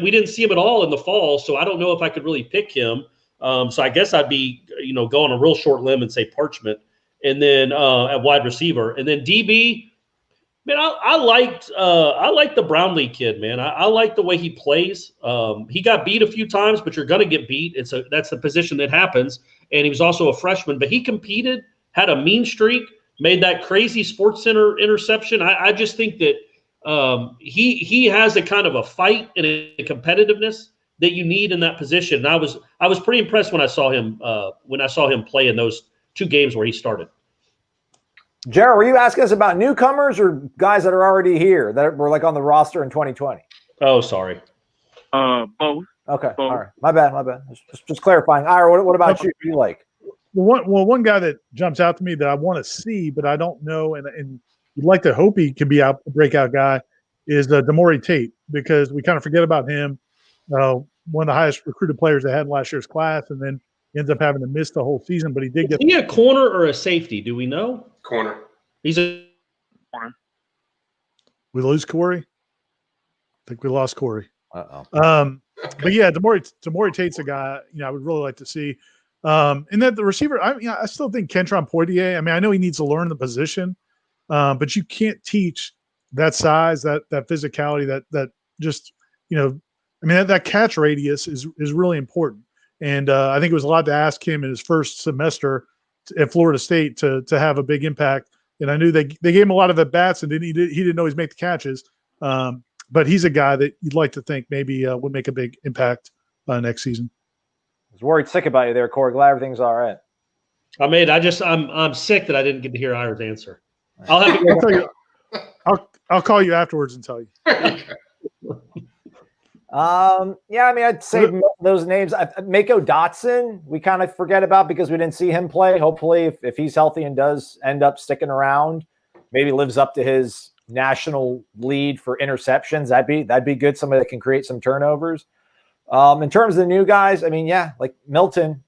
we didn't see him at all in the fall, so I don't know if I could really pick him. So I guess I'd be go on a real short limb and say Parchment, and then at wide receiver, and then DB. Man, I liked the Brownlee kid, man. I like the way he plays. He got beat a few times, but you're gonna get beat. That's the position that happens. And he was also a freshman, but he competed, had a mean streak, made that crazy SportsCenter interception. I just think that he has a kind of a fight and a competitiveness that you need in that position. And I was pretty impressed when I saw him play in those 2 games where he started.
Jared, were you asking us about newcomers or guys that are already here that were like on the roster in 2020?
Oh, sorry.
Both.
Okay.
Both.
All right. My bad. Just clarifying. Ira, what about you? Who do you like?
One guy that jumps out to me that I want to see, but I don't know, and you'd like to hope he can be a breakout guy is Demore Tate, because we kind of forget about him. One of the highest recruited players they had in last year's class, and then ends up having to miss the whole season. But he did get.
Is he a corner or a safety? Do we know?
Corner.
He's a
corner.
We lose Corey. I think we lost Corey.
Uh-oh.
But yeah, Demore Tate's a guy I would really like to see. And then the receiver, I still think Kentron Poitier. I mean, I know he needs to learn the position, but you can't teach that size, that physicality, that just that catch radius is really important. And I think it was a lot to ask him in his first semester at Florida State to have a big impact. And I knew they gave him a lot of at bats, and he didn't always make the catches. But he's a guy that you'd like to think maybe would make a big impact next season.
I was worried sick about you there, Corey. Glad everything's all right.
I'm sick that I didn't get to hear Ira's answer. I'll have to
tell you. I'll call you afterwards and tell you.
I'd say those names. Mako Dotson, we kind of forget about because we didn't see him play. Hopefully, if he's healthy and does end up sticking around, maybe lives up to his national lead for interceptions. That'd be good. Somebody that can create some turnovers. In terms of the new guys, like Milton,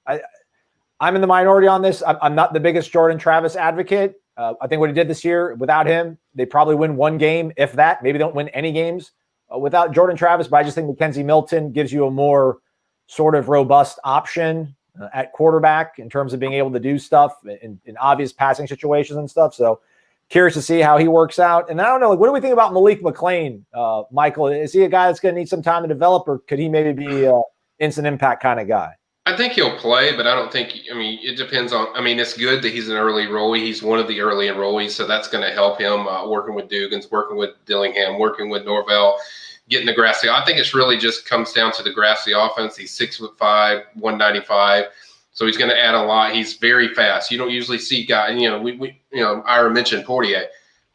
I'm in the minority on this. I'm not the biggest Jordan Travis advocate. I think what he did this year, without him, they probably win one game, if that. Maybe don't win any games without Jordan Travis. But I just think Mackenzie Milton gives you a more sort of robust option at quarterback in terms of being able to do stuff in obvious passing situations and stuff. So curious to see how he works out. And I don't know, what do we think about Malik McLean, Michael? Is he a guy that's going to need some time to develop, or could he maybe be an instant impact kind of guy?
I think he'll play, but I don't think – it depends on – it's good that he's an early enrollee. He's one of the early enrollees, so that's going to help him working with Dugans, working with Dillingham, working with Norvell, getting the grassy. I think it's really just comes down to the grassy offense. He's 6'5", 195. So he's going to add a lot. He's very fast. You don't usually see guys. Ira mentioned Poitier.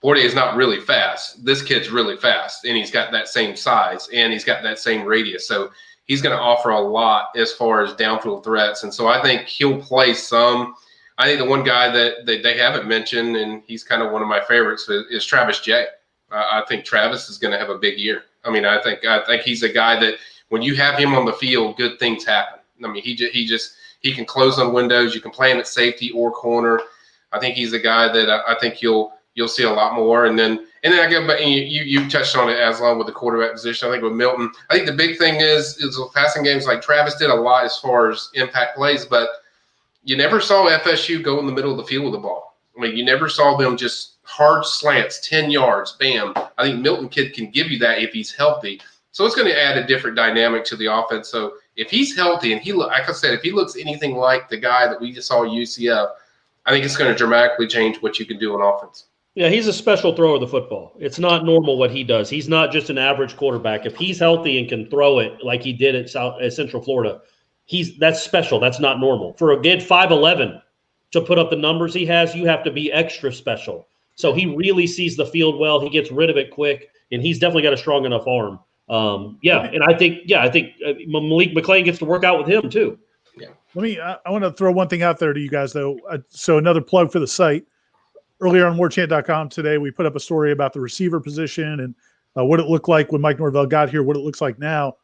Poitier is not really fast. This kid's really fast, and he's got that same size, and he's got that same radius. So he's going to offer a lot as far as downfield threats. And so I think he'll play some. I think the one guy that they haven't mentioned, and he's kind of one of my favorites, is Travis Jay. I think Travis is going to have a big year. I think he's a guy that when you have him on the field, good things happen. He can close on windows. You can play him at safety or corner. I think he's a guy that I think you'll see a lot more. And then I go back, and you touched on it, Aslan, with the quarterback position. I think with Milton, I think the big thing is with passing games, like Travis did a lot as far as impact plays, but you never saw FSU go in the middle of the field with the ball. You never saw them just hard slants, 10 yards, bam. I think Milton kid can give you that if he's healthy. So it's going to add a different dynamic to the offense. So if he's healthy and like I said, if he looks anything like the guy that we just saw at UCF, I think it's going to dramatically change what you can do on offense.
Yeah, he's a special thrower of the football. It's not normal what he does. He's not just an average quarterback. If he's healthy and can throw it like he did at Central Florida, that's special. That's not normal. For a kid 5'11" to put up the numbers he has, you have to be extra special. So he really sees the field well. He gets rid of it quick, and he's definitely got a strong enough arm. And I think Malik McLean gets to work out with him too.
Yeah.
I want to throw one thing out there to you guys though. So another plug for the site. Earlier on Warchant.com today, we put up a story about the receiver position and what it looked like when Mike Norvell got here, what it looks like now.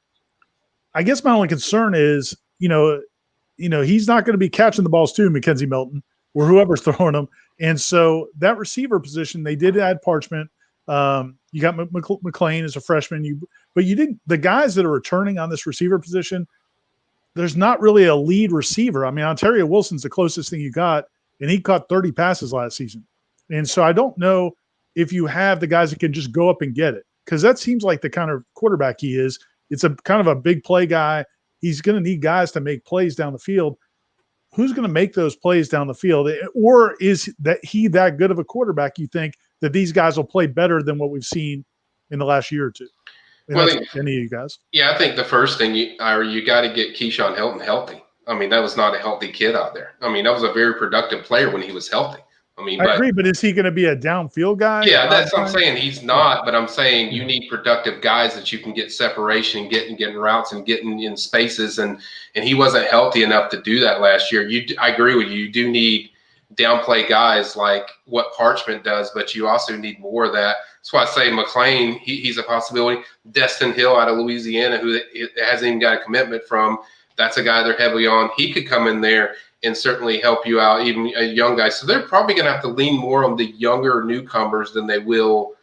I guess my only concern is, he's not going to be catching the balls to Mackenzie Milton or whoever's throwing them. And so that receiver position, they did add Parchment. You got McLean as a freshman, but you didn't. The guys that are returning on this receiver position, there's not really a lead receiver. Ontario Wilson's the closest thing you got, and he caught 30 passes last season. And so I don't know if you have the guys that can just go up and get it, because that seems like the kind of quarterback he is. It's a kind of a big play guy. He's going to need guys to make plays down the field. Who's going to make those plays down the field? Or is he that good of a quarterback, you think, that these guys will play better than what we've seen in the last year or two? Any of you guys?
Yeah, I think the first thing, you got to get Keyshawn Helton healthy. That was not a healthy kid out there. That was a very productive player when he was healthy.
I agree, but is he going to be a downfield guy?
Yeah, that's what I'm saying. He's not, but I'm saying you need productive guys that you can get separation, getting routes and getting in spaces, and he wasn't healthy enough to do that last year. I agree with you. You do need downplay guys like what Parchment does, but you also need more of that. That's why I say McLean, he's a possibility. Destin Hill out of Louisiana, who hasn't even got a commitment from, that's a guy they're heavily on. He could come in there and certainly help you out, even a young guy. So they're probably going to have to lean more on the younger newcomers than they will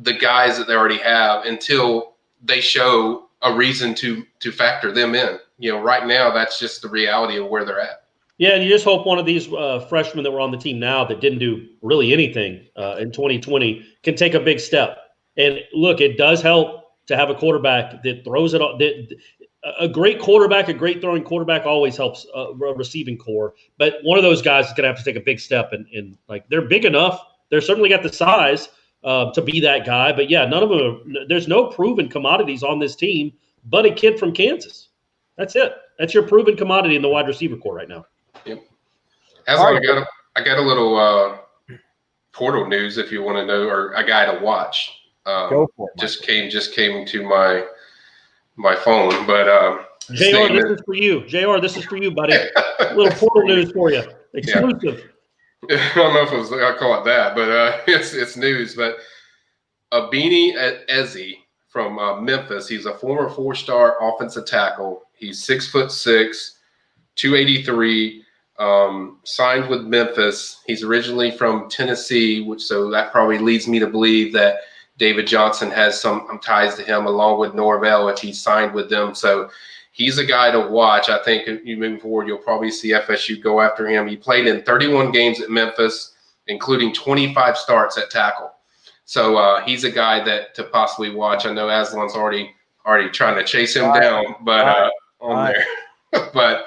the guys that they already have until they show a reason to factor them in. Right now, that's just the reality of where they're at.
Yeah, and you just hope one of these freshmen that were on the team now that didn't do really anything in 2020 can take a big step. And look, it does help to have a quarterback that throws it all. A great quarterback, a great throwing quarterback always helps a receiving core. But one of those guys is going to have to take a big step. And like, they're big enough. They're certainly got the size to be that guy. But, yeah, none of them – there's no proven commodities on this team but a kid from Kansas. That's it. That's your proven commodity in the wide receiver core right now.
Yep. I got a little portal news if you want to know, or a guy to watch.
Go for it.
Just came to my phone, but
JR, this is for you. JR, this is for you, buddy. A little portal news for you. Exclusive.
Yeah. I don't know if I call it that, but it's news. But Abini Eze from Memphis. He's a former 4-star offensive tackle. He's 6'6", 283. Signed with Memphis. He's originally from Tennessee, so that probably leads me to believe that David Johnson has some ties to him, along with Norvell if he signed with them. So he's a guy to watch. I think if you move forward, you'll probably see FSU go after him. He played in 31 games at Memphis, including 25 starts at tackle. So he's a guy that to possibly watch. I know Aslan's already trying to chase him down, but there. But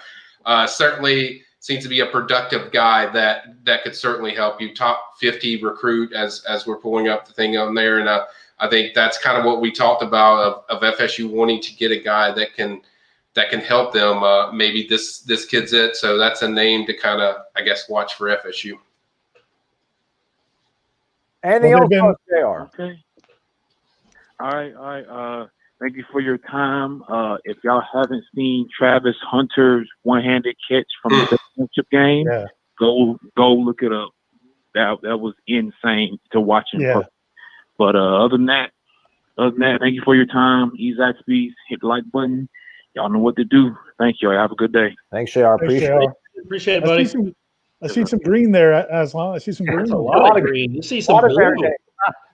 certainly seems to be a productive guy that could certainly help you. Top 50 recruit as we're pulling up the thing on there. And I think that's kind of what we talked about of FSU wanting to get a guy that can help them. Maybe this kid's it. So that's a name to kind of, I guess, watch for FSU.
Anything else, JR?
Okay. All right. Thank you for your time. If y'all haven't seen Travis Hunter's one-handed catch from the championship game, go look it up. That was insane to watch in person. But other than that, thank you for your time. Ease Speeds, hit the like button. Y'all know what to do. Thank you. Have a good day.
Thanks, JR. Appreciate it.
Appreciate it, buddy.
I see some green there, Aslan. I see some green.
That's a lot of green. You see some blue.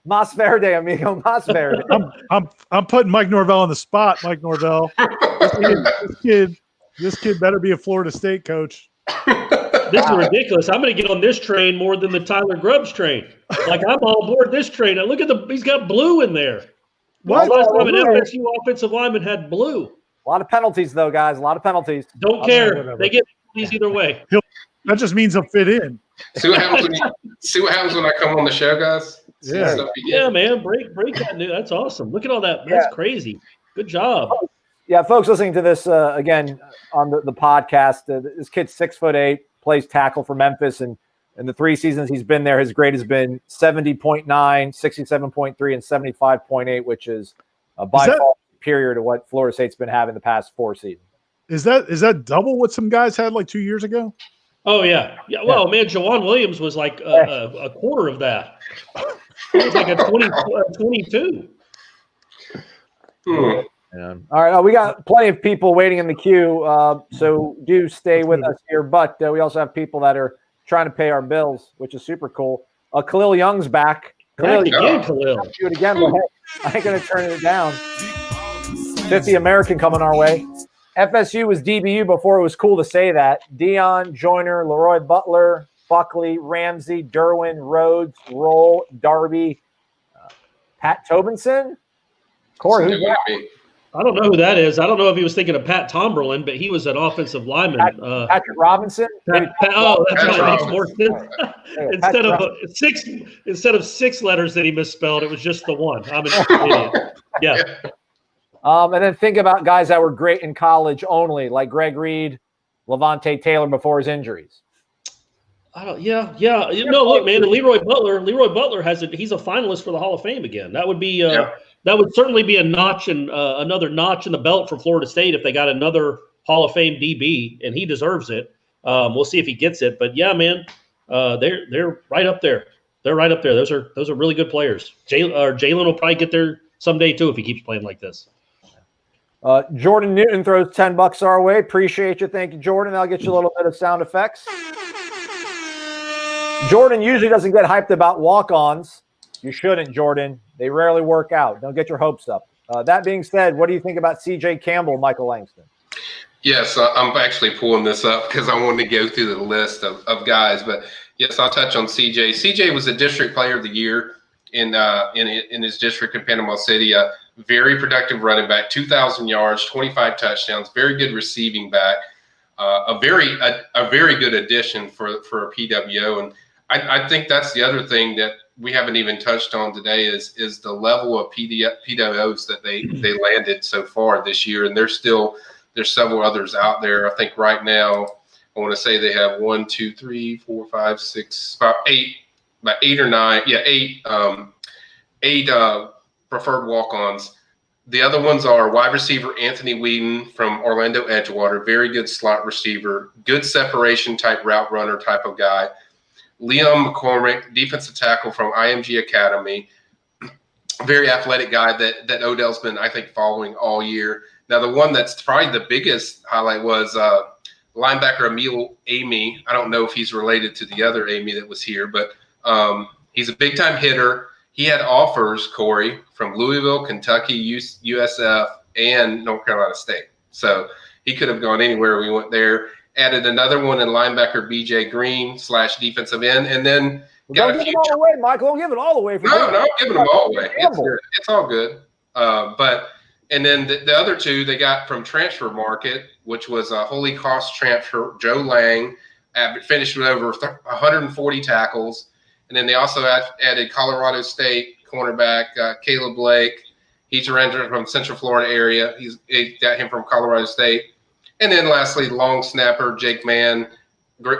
Mas Verde, amigo. Mas Verde.
I'm putting Mike Norvell on the spot. Mike Norvell. This kid better be a Florida State coach.
This is ridiculous. I'm going to get on this train more than the Tyler Grubbs train. Like, I'm all aboard this train. Now look at he's got blue in there. Last time an FSU offensive lineman had blue.
A lot of penalties, though, guys. A lot of penalties.
Don't care. They get penalties either way.
That just means he'll fit in.
See what happens when I come on the show, guys.
Yeah, man. Break that news. That's awesome. Look at all that. That's crazy. Good job.
Yeah, folks listening to this again on the podcast, this kid's 6'8", plays tackle for Memphis, and in the 3 seasons he's been there, his grade has been 70.9, 67.3, and 75.8, which is by far superior to what Florida State's been having the past 4 seasons.
Is that double what some guys had like 2 years ago?
Oh, yeah. Well, man, Jawan Williams was like a quarter of that. It was like a 22.
Yeah. All right. We got plenty of people waiting in the queue, so do stay with us here. But we also have people that are trying to pay our bills, which is super cool. Khalil Young's back.
Khalil.
Do it again, but I ain't going to turn it down. 50 American coming our way. FSU was DBU before it was cool to say that. Dion, Joyner, Leroy Butler, Buckley, Ramsey, Derwin, Rhodes, Roll, Darby, Pat Tobinson. Corey, who's that?
I don't know who that is. I don't know if he was thinking of Pat Tomberlin, but he was an offensive lineman.
Patrick Robinson.
That's right. Makes more sense. Instead of 6 letters that he misspelled, it was just the one. I'm an idiot. Yeah.
And then think about guys that were great in college only, like Greg Reed, Levante Taylor before his injuries.
No, look, man, Leroy Butler he's a finalist for the Hall of Fame again. That would be that would certainly be a notch and another notch in the belt for Florida State if they got another Hall of Fame DB, and he deserves it. We'll see if he gets it, but yeah, man, They're right up there. They're right up there. Those are really good players. Jalen will probably get there someday too if he keeps playing like this.
Jordan Newton throws $10 our way. Appreciate you. Thank you, Jordan. I'll get you a little bit of sound effects. Jordan usually doesn't get hyped about walk-ons. You shouldn't, Jordan. They rarely work out. Don't get your hopes up. That being said, what do you think about C.J. Campbell, Michael Langston?
Yes, I'm actually pulling this up because I wanted to go through the list of guys. But, yes, I'll touch on C.J. C.J. was a district player of the year in his district in Panama City. A very productive running back, 2,000 yards, 25 touchdowns, very good receiving back, a very good addition for a PWO. And I think that's the other thing that we haven't even touched on today is the level of PWOs that they landed so far this year. And there's several others out there. I think right now I want to say they have 8 or 9. Yeah, eight preferred walk-ons. The other ones are wide receiver Anthony Whedon from Orlando Edgewater, very good slot receiver, good separation type route runner type of guy. Liam McCormick, defensive tackle from IMG Academy, very athletic guy that Odell's been, I think, following all year. Now, the one that's probably the biggest highlight was linebacker Emil Amy. I don't know if he's related to the other Amy that was here, but he's a big-time hitter. He had offers, Corey, from Louisville, Kentucky, USF, and North Carolina State. So he could have gone anywhere. We went there. Added another one in linebacker B.J. Green / defensive end, and then
got a few. Don't give it all away, Michael. Don't give it all away.
No, I'm giving them all away. It's all good. And then the other two they got from transfer market, which was a Holy Cross transfer, Joe Lang, finished with over 140 tackles. And then they also added Colorado State cornerback Caleb Blake. He's a renter from Central Florida area. He got him from Colorado State. And then lastly, long snapper Jake Mann.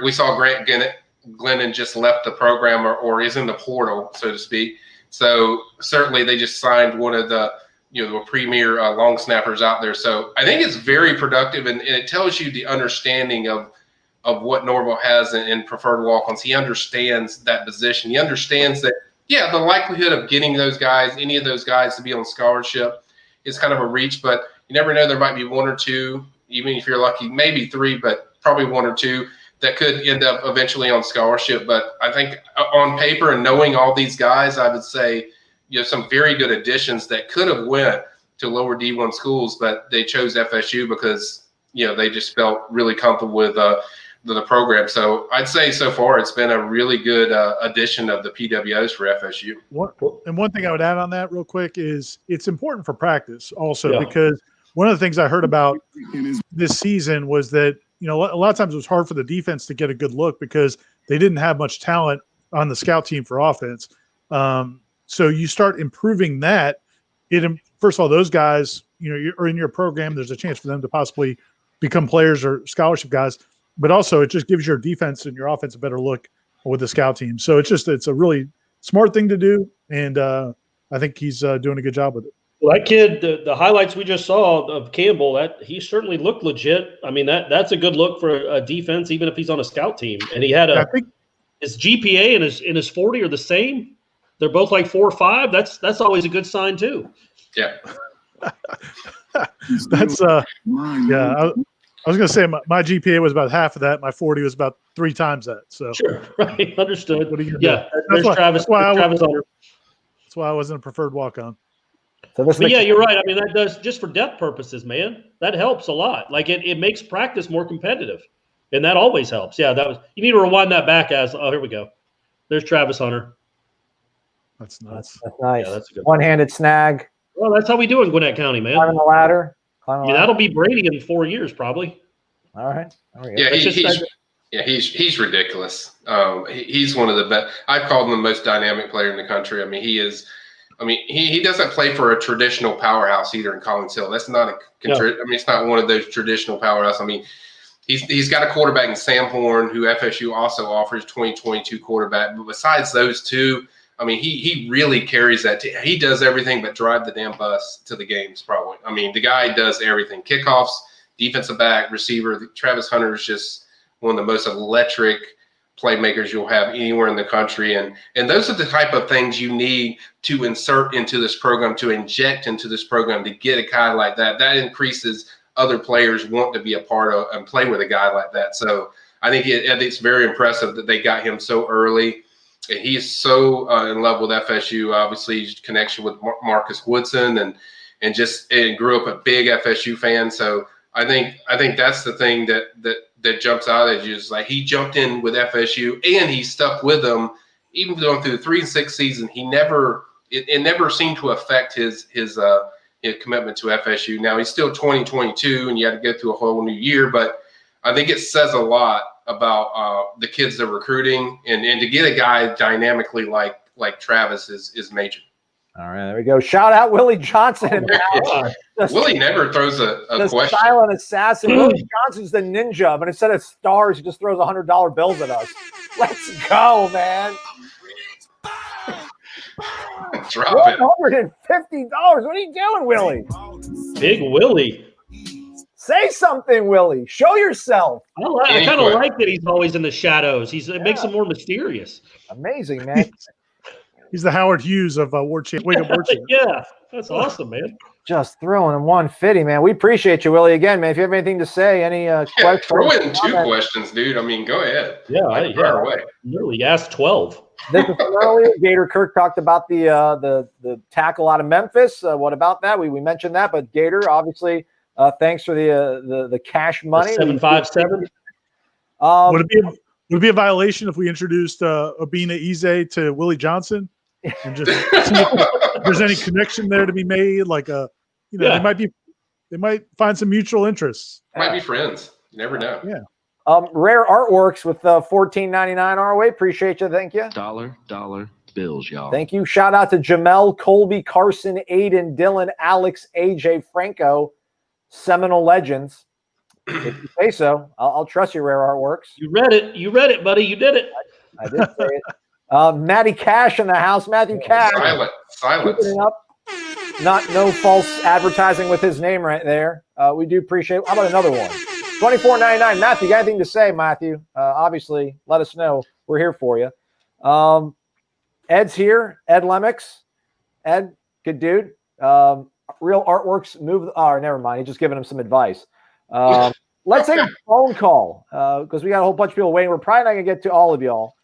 We saw Grant Glennon just left the program or is in the portal, so to speak. So certainly they just signed one of the premier long snappers out there. So I think it's very productive, and it tells you the understanding of what Norvell has in preferred walk-ons. He understands that position. He understands that, the likelihood of getting any of those guys to be on scholarship is kind of a reach, but you never know. There might be one or two, even if you're lucky, maybe 3, but probably 1 or 2 that could end up eventually on scholarship. But I think on paper and knowing all these guys, I would say some very good additions that could have went to lower D1 schools, but they chose FSU because they just felt really comfortable with the program. So I'd say so far it's been a really good addition of the PWOs for FSU.
One thing I would add on that real quick is it's important for practice also, because one of the things I heard about this season was that a lot of times it was hard for the defense to get a good look because they didn't have much talent on the scout team for offense. So you start improving that. First of all, those guys, are in your program. There's a chance for them to possibly become players or scholarship guys. But also, it just gives your defense and your offense a better look with the scout team. So it's a really smart thing to do, and I think he's doing a good job with it.
Well, that kid, the highlights we just saw of Campbell, that he certainly looked legit. I mean, that's a good look for a defense, even if he's on a scout team. And he had his GPA and his 40 are the same. They're both like 4 or 5. That's always a good sign too.
Yeah.
That's I was going to say my GPA was about half of that. My 40 was about 3 times that. So
sure, right, understood.
What are you
There's Travis.
That's why I wasn't a preferred walk-on.
But you're right. I mean, that does just for depth purposes, man. That helps a lot. Like it makes practice more competitive, and that always helps. Yeah, you need to rewind that back. Here we go. There's Travis Hunter.
That's nuts.
That's nice.
Yeah, that's a good
one-handed snag.
Well, that's how we do in Gwinnett County, man.
Climbing the ladder.
That'll be Brady in 4 years, probably.
All right.
Yeah, he's ridiculous. He's one of the best. I've called him the most dynamic player in the country. I mean, he is. I mean, he doesn't play for a traditional powerhouse either in Collins Hill. That's not it's not one of those traditional powerhouses. I mean, he's got a quarterback in Sam Horn, who FSU also offers 2022 quarterback. But besides those two, I mean, he really carries that. He does everything but drive the damn bus to the games, probably. I mean, the guy does everything. Kickoffs, defensive back, receiver. Travis Hunter is just one of the most electric playmakers you'll have anywhere in the country. And those are the type of things you need to insert into this program, to inject into this program, to get a guy like that. That increases other players want to be a part of and play with a guy like that. So I think it's very impressive that they got him so early. And he is so in love with FSU. Obviously, his connection with Marcus Woodson and grew up a big FSU fan. So I think that's the thing that jumps out at you is like he jumped in with FSU and he stuck with them even going through the 3-6 season. It never seemed to affect his commitment to FSU. Now he's still 2022 and you had to go through a whole new year, but I think it says a lot about the kids they're recruiting and to get a guy dynamically like Travis is major.
All right, there we go. Shout out Willie Johnson.
Willie never throws a question.
Silent assassin. Willie Johnson's the ninja, but instead of stars, he just throws $100 bills at us. Let's go, man.
Drop it.
$150. What are you doing, Willie?
Big Willie.
Say something, Willie. Show yourself.
I kind of like that he's always in the shadows. It makes him more mysterious.
Amazing, man.
He's the Howard Hughes of Warchant. Wake up, Warchant.
Yeah, that's awesome, man.
Just throwing him 150, man. We appreciate you, Willie. Again, man, if you have anything to say, any questions?
Throw in 2 questions, dude. I mean, go ahead.
Yeah, away. Literally asked 12.
This is earlier. Gator Kirk talked about the tackle out of Memphis. What about that? We mentioned that, but Gator, obviously, thanks for the cash money.
757.
Would it be a violation if we introduced Obina Eze to Willie Johnson and just see if there's any connection there to be made? Like they might find some mutual interests.
Might be friends. You never know.
Yeah.
Rare Artworks with $14.99 our way. Appreciate you. Thank you.
Dollar bills, y'all.
Thank you. Shout out to Jamel, Colby, Carson, Aiden, Dylan, Alex, AJ, Franco, Seminole legends. If you say so, I'll trust you, Rare Artworks.
You read it, buddy. You did it.
I did say it. Matty Cash in the house. Matthew Cash.
Silence.
Keeping it up. No false advertising with his name right there. We do appreciate it. How about another one? $24.99. Matthew, you got anything to say, Matthew? Obviously, let us know. We're here for you. Ed's here. Ed Lemix. Ed, good dude. Real Artworks move. Oh, never mind. He's just giving him some advice. Let's take a phone call because we got a whole bunch of people waiting. We're probably not going to get to all of y'all.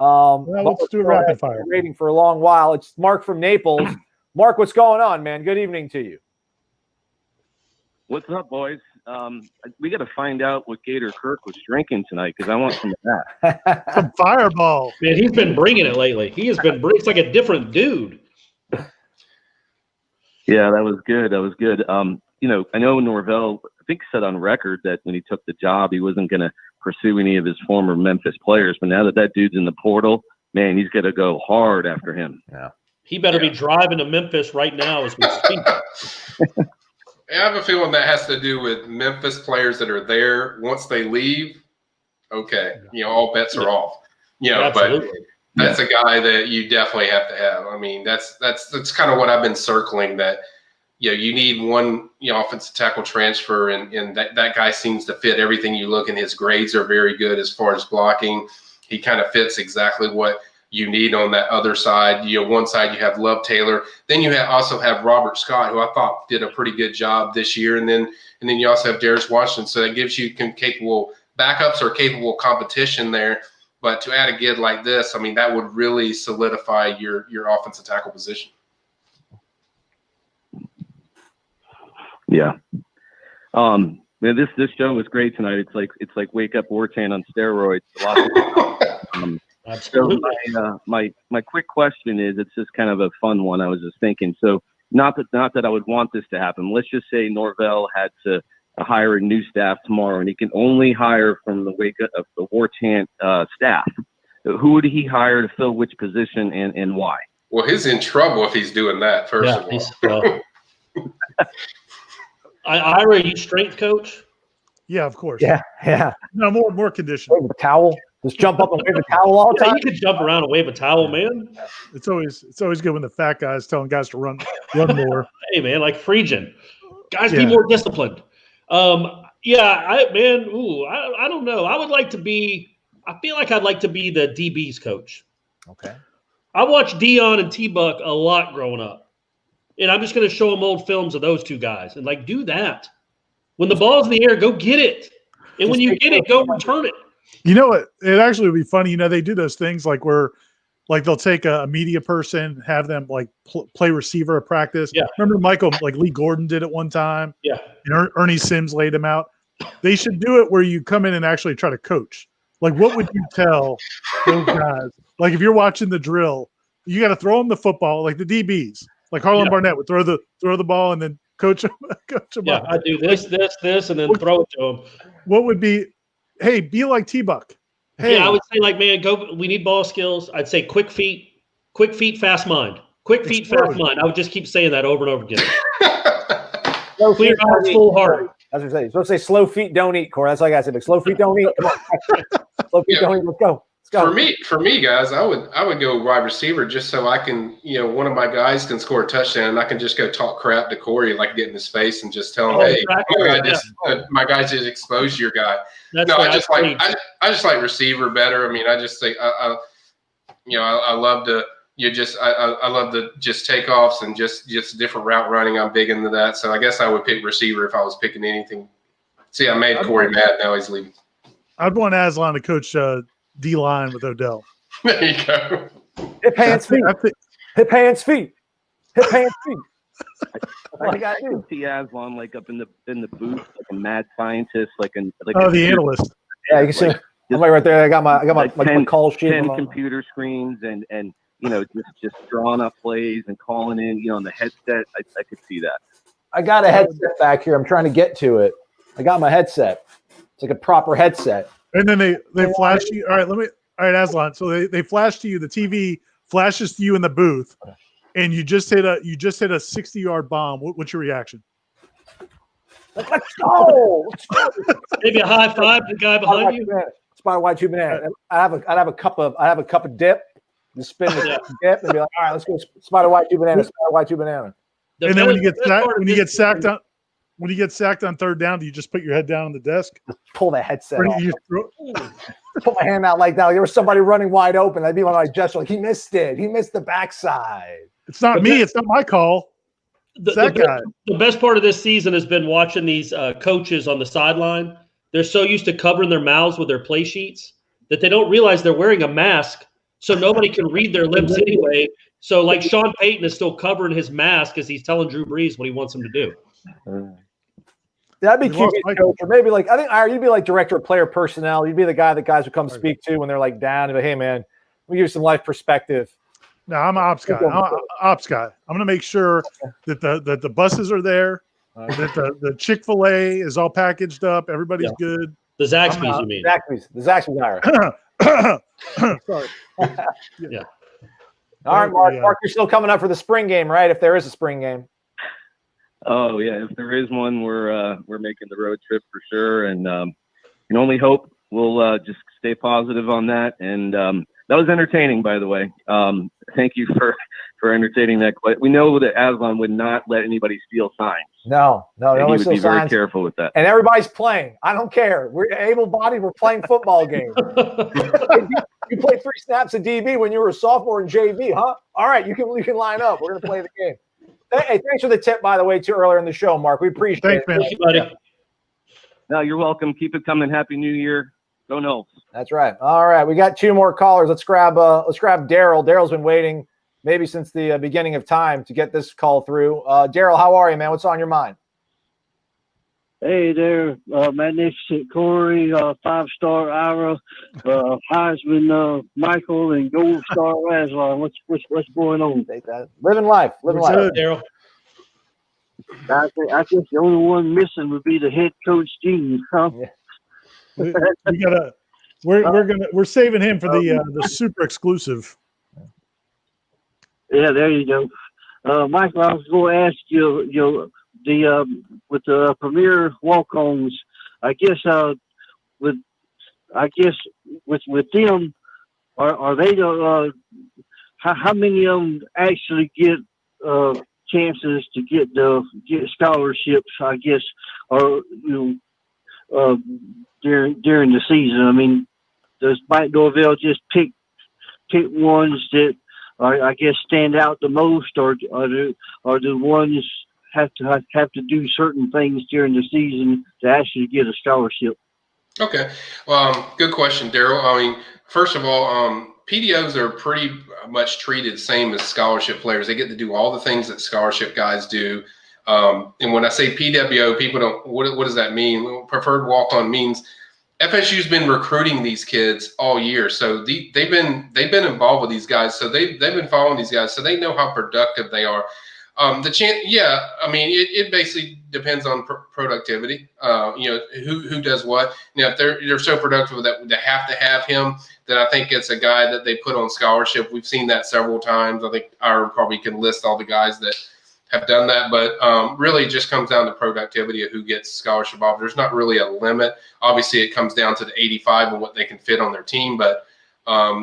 Let's do a rapid fire.
Waiting for a long while. It's Mark from Naples. Mark, what's going on, man? Good evening to you.
What's up, boys? We got to find out what Gator Kirk was drinking tonight because I want some of that.
Some Fireball.
Man, he's been bringing it lately. He has been. It's like a different dude.
Yeah, that was good. I know Norvell, I think, said on record that when he took the job, he wasn't going to pursue any of his former Memphis players. But now that dude's in the portal, man, he's going to go hard after him.
Yeah.
He better be driving to Memphis right now as we speak.
I have a feeling that has to do with Memphis players that are there. Once they leave, okay, all bets are off. But that's a guy that you definitely have to have. I mean, that's kind of what I've been circling that. You need one, offensive tackle transfer, and that guy seems to fit everything you look, and his grades are very good as far as blocking. He kind of fits exactly what you need on that other side. One side you have Love Taylor, then you also have Robert Scott, who I thought did a pretty good job this year, and then you also have Darius Washington. So that gives you capable backups or capable competition there. But to add a kid like this, I mean, that would really solidify your offensive tackle position.
Yeah. Man, this show was great tonight. It's like Wake Up Warchant on steroids. So my quick question is, it's just kind of a fun one. I was just thinking. So not that I would want this to happen. Let's just say Norvell had to hire a new staff tomorrow, and he can only hire from the Warchant staff. Who would he hire to fill which position and why?
Well, he's in trouble if he's doing that. First of all.
Ira, you strength coach?
Yeah, of course.
Yeah.
No, more conditioning.
Wave a towel. Just jump up and wave a towel all the time.
You can jump around and wave a towel, man.
It's always good when the fat guy's telling guys to run more.
Hey, man, like Friedgen. Guys, be more disciplined. I don't know. I would like to be I feel like I'd like to be the DBs coach.
Okay.
I watched Dion and T-Buck a lot growing up. And I'm just going to show them old films of those two guys and, like, do that. When the ball's in the air, go get it. And when you get it, go return it.
You know what? It actually would be funny. You know, they do those things like where, like, they'll take a media person, have them like play receiver at practice.
Yeah.
Remember Michael, like Lee Gordon did it one time.
Yeah.
And Ernie Sims laid him out. They should do it where you come in and actually try to coach. Like, what would you tell those guys? Like, if you're watching the drill, you got to throw them the football, like the DBs. Like Harlan Barnett would throw the ball and then coach them.
Yeah,
up.
I do this, and then throw it to them.
What would be, hey, be like T-Buck. Hey.
Yeah, I would say, like, man, go. We need ball skills. I'd say quick feet, fast mind. Quick feet, fast mind. I would just keep saying that over and over again. Clear eyes, full heart.
That's what I'm saying. You're supposed to say slow feet don't eat, Corey. That's like I said. Like, slow feet don't eat. Come on. Slow feet don't eat. Let's go.
For me, guys, I would go wide receiver just so I can, one of my guys can score a touchdown and I can just go talk crap to Corey, like get in his face and just tell him, hey, my guy just exposed your guy. I just like receiver better. I mean, I just think I love to I love the just takeoffs and just different route running. I'm big into that. So I guess I would pick receiver if I was picking anything. See, I made Corey mad. Now he's leaving.
I'd want Aslan to coach D-line with Odell.
There you go.
Hip, hands, feet. Hip, hands, feet. Hip, hands, feet.
I can see Aslan like up in the booth, like a mad scientist, like the
analyst.
Yeah, you can see somebody right there. I got my call sheet.
10 computer screens and just drawing up plays and calling in. On the headset, I could see that.
I got a headset back here. I'm trying to get to it. I got my headset. It's like a proper headset.
And then they flash you. All right, Aslan. So they flash to you. The TV flashes to you in the booth, and you just hit a 60-yard bomb. What's your reaction?
Let's go.
Maybe a high five to the guy behind you.
Spot white two banana. I'd have a cup of dip. Just spin the dip and be like, all right, let's go. Spider white two banana. Spider white two banana.
And then when you get sacked on third down, do you just put your head down on the desk?
Pull the headset off. Put my hand out like that. There was somebody running wide open. I'd be like, gesture, like he missed it. He missed the backside.
It's not me. It's not my call.
The best part of this season has been watching these coaches on the sideline. They're so used to covering their mouths with their play sheets that they don't realize they're wearing a mask, so nobody can read their lips anyway. So, like, Sean Payton is still covering his mask as he's telling Drew Brees what he wants him to do.
That'd be cute, coach. Or maybe like I think Ira, you'd be like director of player personnel. You'd be the guy that guys would come speak to when they're like down and be, hey man, we give you some life perspective.
No, I'm an ops guy. I'm gonna make sure that the buses are there, that the Chick-fil-A is all packaged up, everybody's good.
The Zaxby's, you mean?
The Zaxby's Ira. Sorry.
Yeah.
All right, Mark. Mark, you're still coming up for the spring game, right? If there is a spring game.
Oh yeah, if there is one, we're making the road trip for sure, and can only hope we'll just stay positive on that. And that was entertaining, by the way. Thank you for entertaining that. We know that Aslan would not let anybody steal signs.
No,
he would be very careful with that.
And everybody's playing. I don't care. We're able-bodied. We're playing football games. You played 3 snaps of DB when you were a sophomore in JV, huh? All right, you can line up. We're gonna play the game. Hey, thanks for the tip, by the way, too, earlier in the show, Mark. We appreciate it.
Thanks,
man. Buddy.
No, you're welcome. Keep it coming. Happy New Year. Go Noles.
That's right. All right, we got 2 more callers. Let's grab Daryl. Daryl's been waiting maybe since the beginning of time to get this call through. Daryl, how are you, man? What's on your mind?
Hey there, magnificent Corey, 5-star Ira, Heisman Michael, and Gold Star Aslan. What's going on?
Take that. Living life,
Daryl.
I guess the only one missing would be the head coach Gene, huh?
Yeah. We're saving him for the super exclusive.
Yeah, there you go. Michael, I was going to ask you, with the premier walk-ons, I guess with them, are they how many of them actually get chances to get scholarships? I guess, or during the season. I mean, does Mike Norvell just pick ones that I guess stand out the most, or do ones have to do certain things during the season to actually get a scholarship?
Okay. Good question, Daryl. I mean, first of all, PDOs are pretty much treated same as scholarship players. They get to do all the things that scholarship guys do. And when I say PWO, people don't. What does that mean? Well, preferred walk-on means FSU's been recruiting these kids all year, so they've been involved with these guys. So they've been following these guys, so they know how productive they are. I mean, it basically depends on productivity. Who does what. If they're so productive that they have to have him, then I think it's a guy that they put on scholarship. We've seen that several times. I think Ira probably can list all the guys that have done that, but really it just comes down to productivity of who gets scholarship off. There's not really a limit. Obviously, it comes down to the 85 and what they can fit on their team, but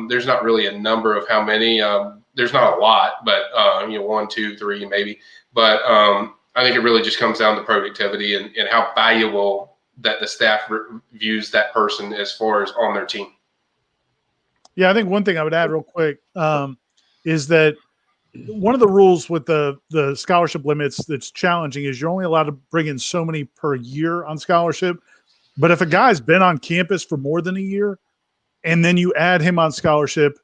there's not really a number of how many. There's not a lot, but 1, 2, 3, maybe. But I think it really just comes down to productivity and how valuable that the staff views that person as far as on their team.
Yeah, I think one thing I would add real quick is that one of the rules with the scholarship limits that's challenging is you're only allowed to bring in so many per year on scholarship. But if a guy's been on campus for more than a year and then you add him on scholarship,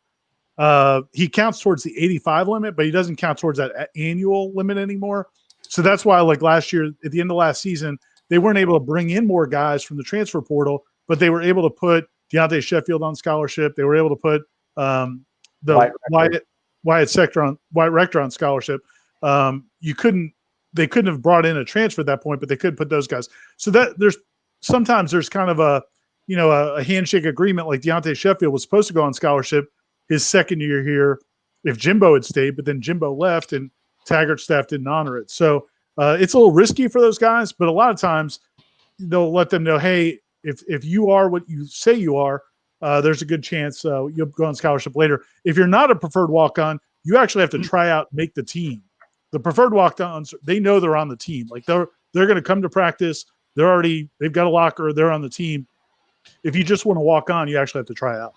he counts towards the 85 limit, but he doesn't count towards that annual limit anymore. So that's why, like last year, at the end of last season, they weren't able to bring in more guys from the transfer portal, but they were able to put Deontay Sheffield on scholarship. They were able to put Wyatt Rector on scholarship. They couldn't have brought in a transfer at that point, but they could put those guys. So that there's kind of a handshake agreement. Like Deontay Sheffield was supposed to go on scholarship his second year here if Jimbo had stayed, but then Jimbo left and Taggart's staff didn't honor it. So it's a little risky for those guys, but a lot of times they'll let them know, hey, if you are what you say you are, there's a good chance you'll go on scholarship later. If you're not a preferred walk-on, you actually have to try out, make the team. The preferred walk-ons, they know they're on the team. Like they're going to come to practice. They've got a locker. They're on the team. If you just want to walk on, you actually have to try out.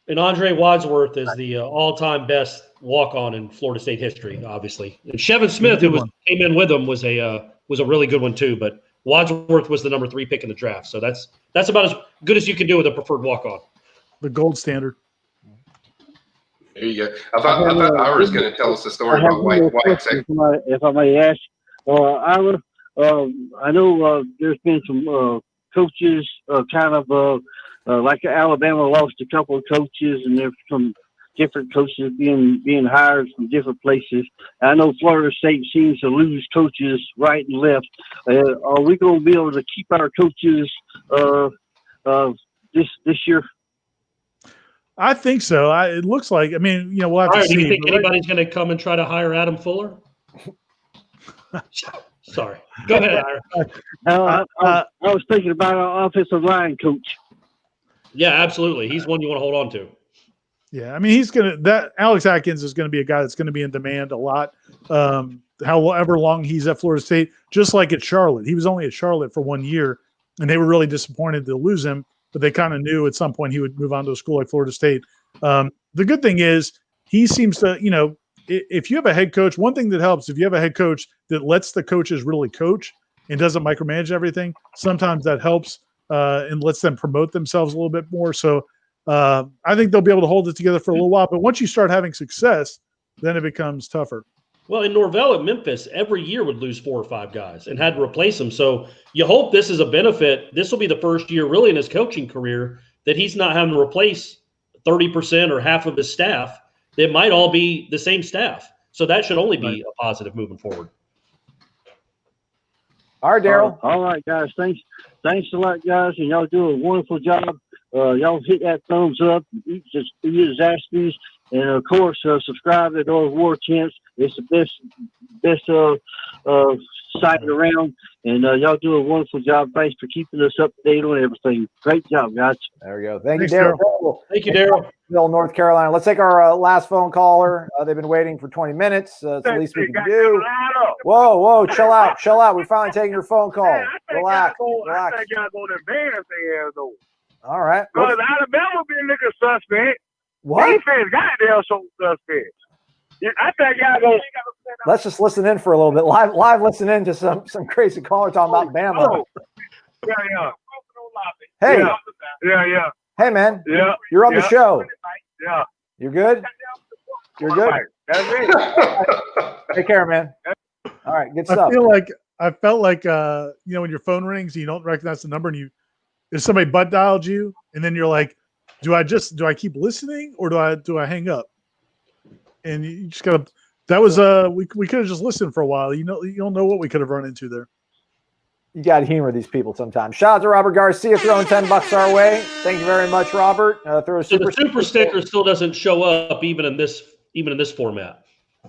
And Andre Wadsworth is the all-time best walk-on in Florida State history, obviously. And Shevin Smith, who came in with him, was a really good one too. But Wadsworth was the number 3 pick in the draft, so that's about as good as you can do with a preferred walk-on.
The gold standard.
There you go. I thought Ira was going to tell us the story about White.
If I may ask, Ira, I know there's been some coaches like Alabama lost a couple of coaches, and there's some different coaches being hired from different places. I know Florida State seems to lose coaches right and left. Are we going to be able to keep our coaches this year?
I think so. It looks like. I mean, we'll have to see.
Do you think anybody's going to come and try to hire Adam Fuller? Sorry. Go ahead, Ira.
I was thinking about our offensive line coach.
Yeah, absolutely. He's one you want to hold on to.
Yeah, I mean, Alex Atkins is going to be a guy that's going to be in demand a lot. However long he's at Florida State, just like at Charlotte. He was only at Charlotte for 1 year, and they were really disappointed to lose him, but they kind of knew at some point he would move on to a school like Florida State. The good thing is he seems to, if you have a head coach, one thing that helps, if you have a head coach that lets the coaches really coach and doesn't micromanage everything, sometimes that helps and lets them promote themselves a little bit more. So I think they'll be able to hold it together for a little while. But once you start having success, then it becomes tougher.
Well, in Norvell at Memphis, every year would lose 4 or 5 guys and had to replace them. So you hope this is a benefit. This will be the first year really in his coaching career that he's not having to replace 30% or half of his staff. It might all be the same staff. So that should only be a positive moving forward.
All right, Daryl.
All right, guys. Thanks a lot, guys. And y'all do a wonderful job. Y'all hit that thumbs up, eat the Zaxby's, and of course, subscribe to those Warchants. It's the best site around, and y'all do a wonderful job. Thanks for keeping us up to date on everything. Great job, guys.
There we go. Thank you, Daryl.
Thank you, Daryl.
North Carolina. Let's take our last phone caller. They've been waiting for 20 minutes. It's the least we can do. Whoa, chill out. We're finally taking your phone call. Relax.
I got on the van there, though.
All right.
Because Alabama been looking suspect.
What?
Defense goddamn so suspect. Yeah, I think y'all gonna.
Let's just listen in for a little bit. Live listen in to some crazy caller talking about Bama.
Oh. Yeah.
Hey.
Yeah.
Hey, man.
Yeah.
You're on the show.
Yeah.
You're good? You're good?
That's it.
Take care, man. All right, good stuff.
I felt like when your phone rings and you don't recognize the number and if somebody butt dialed you and then you're like, do I keep listening or do I hang up? And you just gotta. That was we could have just listened for a while. You don't know what we could have run into there.
You got to humor these people sometimes. Shout out to Robert Garcia throwing $10 our way. Thank you very much, Robert. Throw a
the super sticker still doesn't show up even in this format.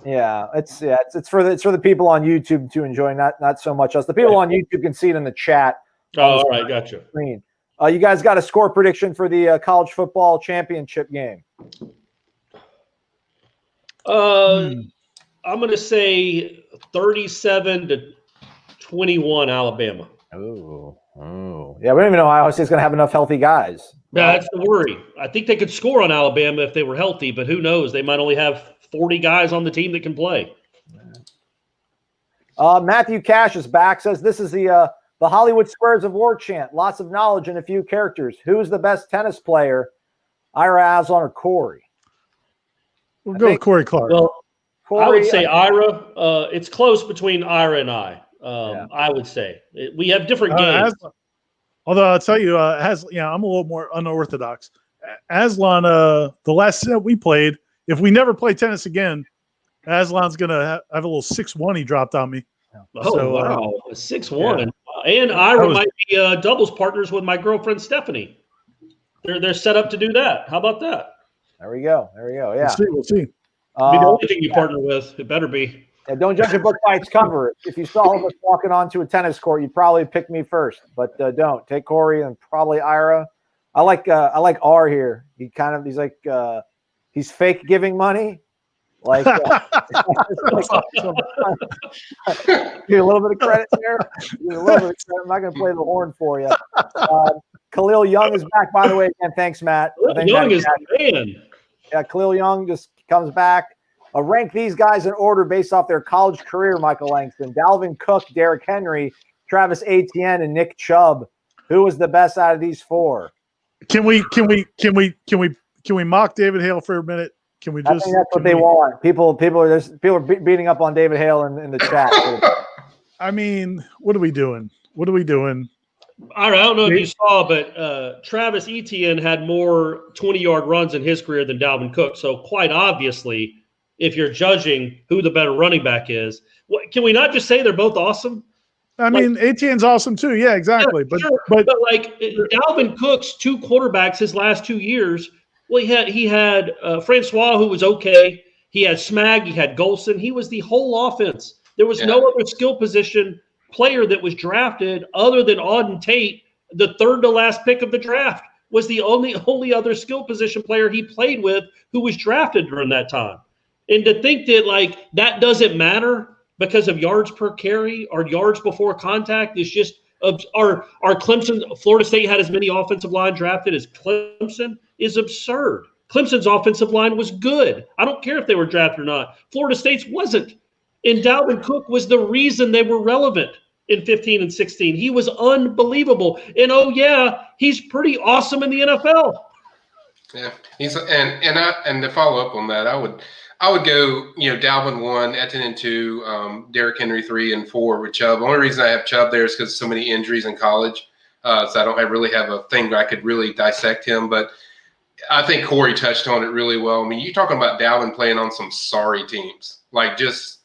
Yeah, it's for the people on YouTube to enjoy, not so much us. The people on YouTube can see it in the chat.
All right, gotcha.
Screen. You guys got a score prediction for the college football championship game?
I'm going to say 37-21 Alabama.
Oh. Yeah, we don't even know Iowa State's going to have enough healthy guys.
That's the worry. I think they could score on Alabama if they were healthy, but who knows? They might only have 40 guys on the team that can play.
Matthew Cash is back. Says this is the Hollywood Squares of Warchant. Lots of knowledge and a few characters. Who's the best tennis player? Ira, Aslan, or Corey?
We'll go with Corey Clark.
Well,
Corey,
I would say Ira. It's close between Ira and I. I would say we have different games.
Although I'll tell you, I'm a little more unorthodox. Aslan, the last set we played, if we never play tennis again, Aslan's gonna have a little 6-1 he dropped on me.
Oh, so, wow, 6-1, and Ira might be doubles partners with my girlfriend Stephanie. They're set up to do that. How about that?
There we go. Yeah,
we'll see.
Be the only thing you partner with. It better be.
Yeah, don't judge a book by its cover. If you saw us walking onto a tennis court, you'd probably pick me first. But don't take Corey and probably Ira. I like R here. He's like he's fake giving money. Like give you a little bit of credit there. I'm not going to play the horn for you. Khalil Young is back, by the way. Again, thanks, Matt.
Young is the man.
Yeah, Khalil Young just comes back. Rank these guys in order based off their college career, Michael Langston. Dalvin Cook, Derrick Henry, Travis Etienne, and Nick Chubb. Who was the best out of these four?
Can we mock David Hale for a minute? Can we just?
I think that's what they want. People are beating up on David Hale in the chat.
I mean, what are we doing?
I don't know if you saw, but Travis Etienne had more 20-yard runs in his career than Dalvin Cook. So quite obviously, if you're judging who the better running back is, can we not just say they're both awesome?
I mean, Etienne's awesome too. Yeah, exactly.
Yeah, but like Dalvin Cook's two quarterbacks his last 2 years. Well, he had Francois, who was okay. He had Smag. He had Golson. He was the whole offense. There was no other skill position player that was drafted other than Auden Tate, the third to last pick of the draft, was the only other skill position player he played with who was drafted during that time. And to think that like that doesn't matter because of yards per carry or yards before contact is just our Clemson. Florida State had as many offensive line drafted as Clemson is absurd. Clemson's offensive line was good. I don't care if they were drafted or not. Florida State's wasn't. And Dalvin Cook was the reason they were relevant in 15 and 16. He was unbelievable. And he's pretty awesome in the NFL.
Yeah, he's and to follow up on that, I would go, Dalvin 1, Etienne 2, Derrick Henry 3 and 4 with Chubb. The only reason I have Chubb there is because so many injuries in college, so I don't really have a thing where I could really dissect him. But I think Corey touched on it really well. I mean, you're talking about Dalvin playing on some sorry teams, like just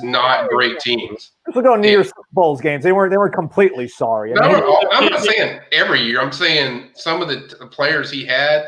not great teams.
Look at New Year's Bowls games. They weren't completely sorry.
I'm not saying every year. I'm saying some of the players he had.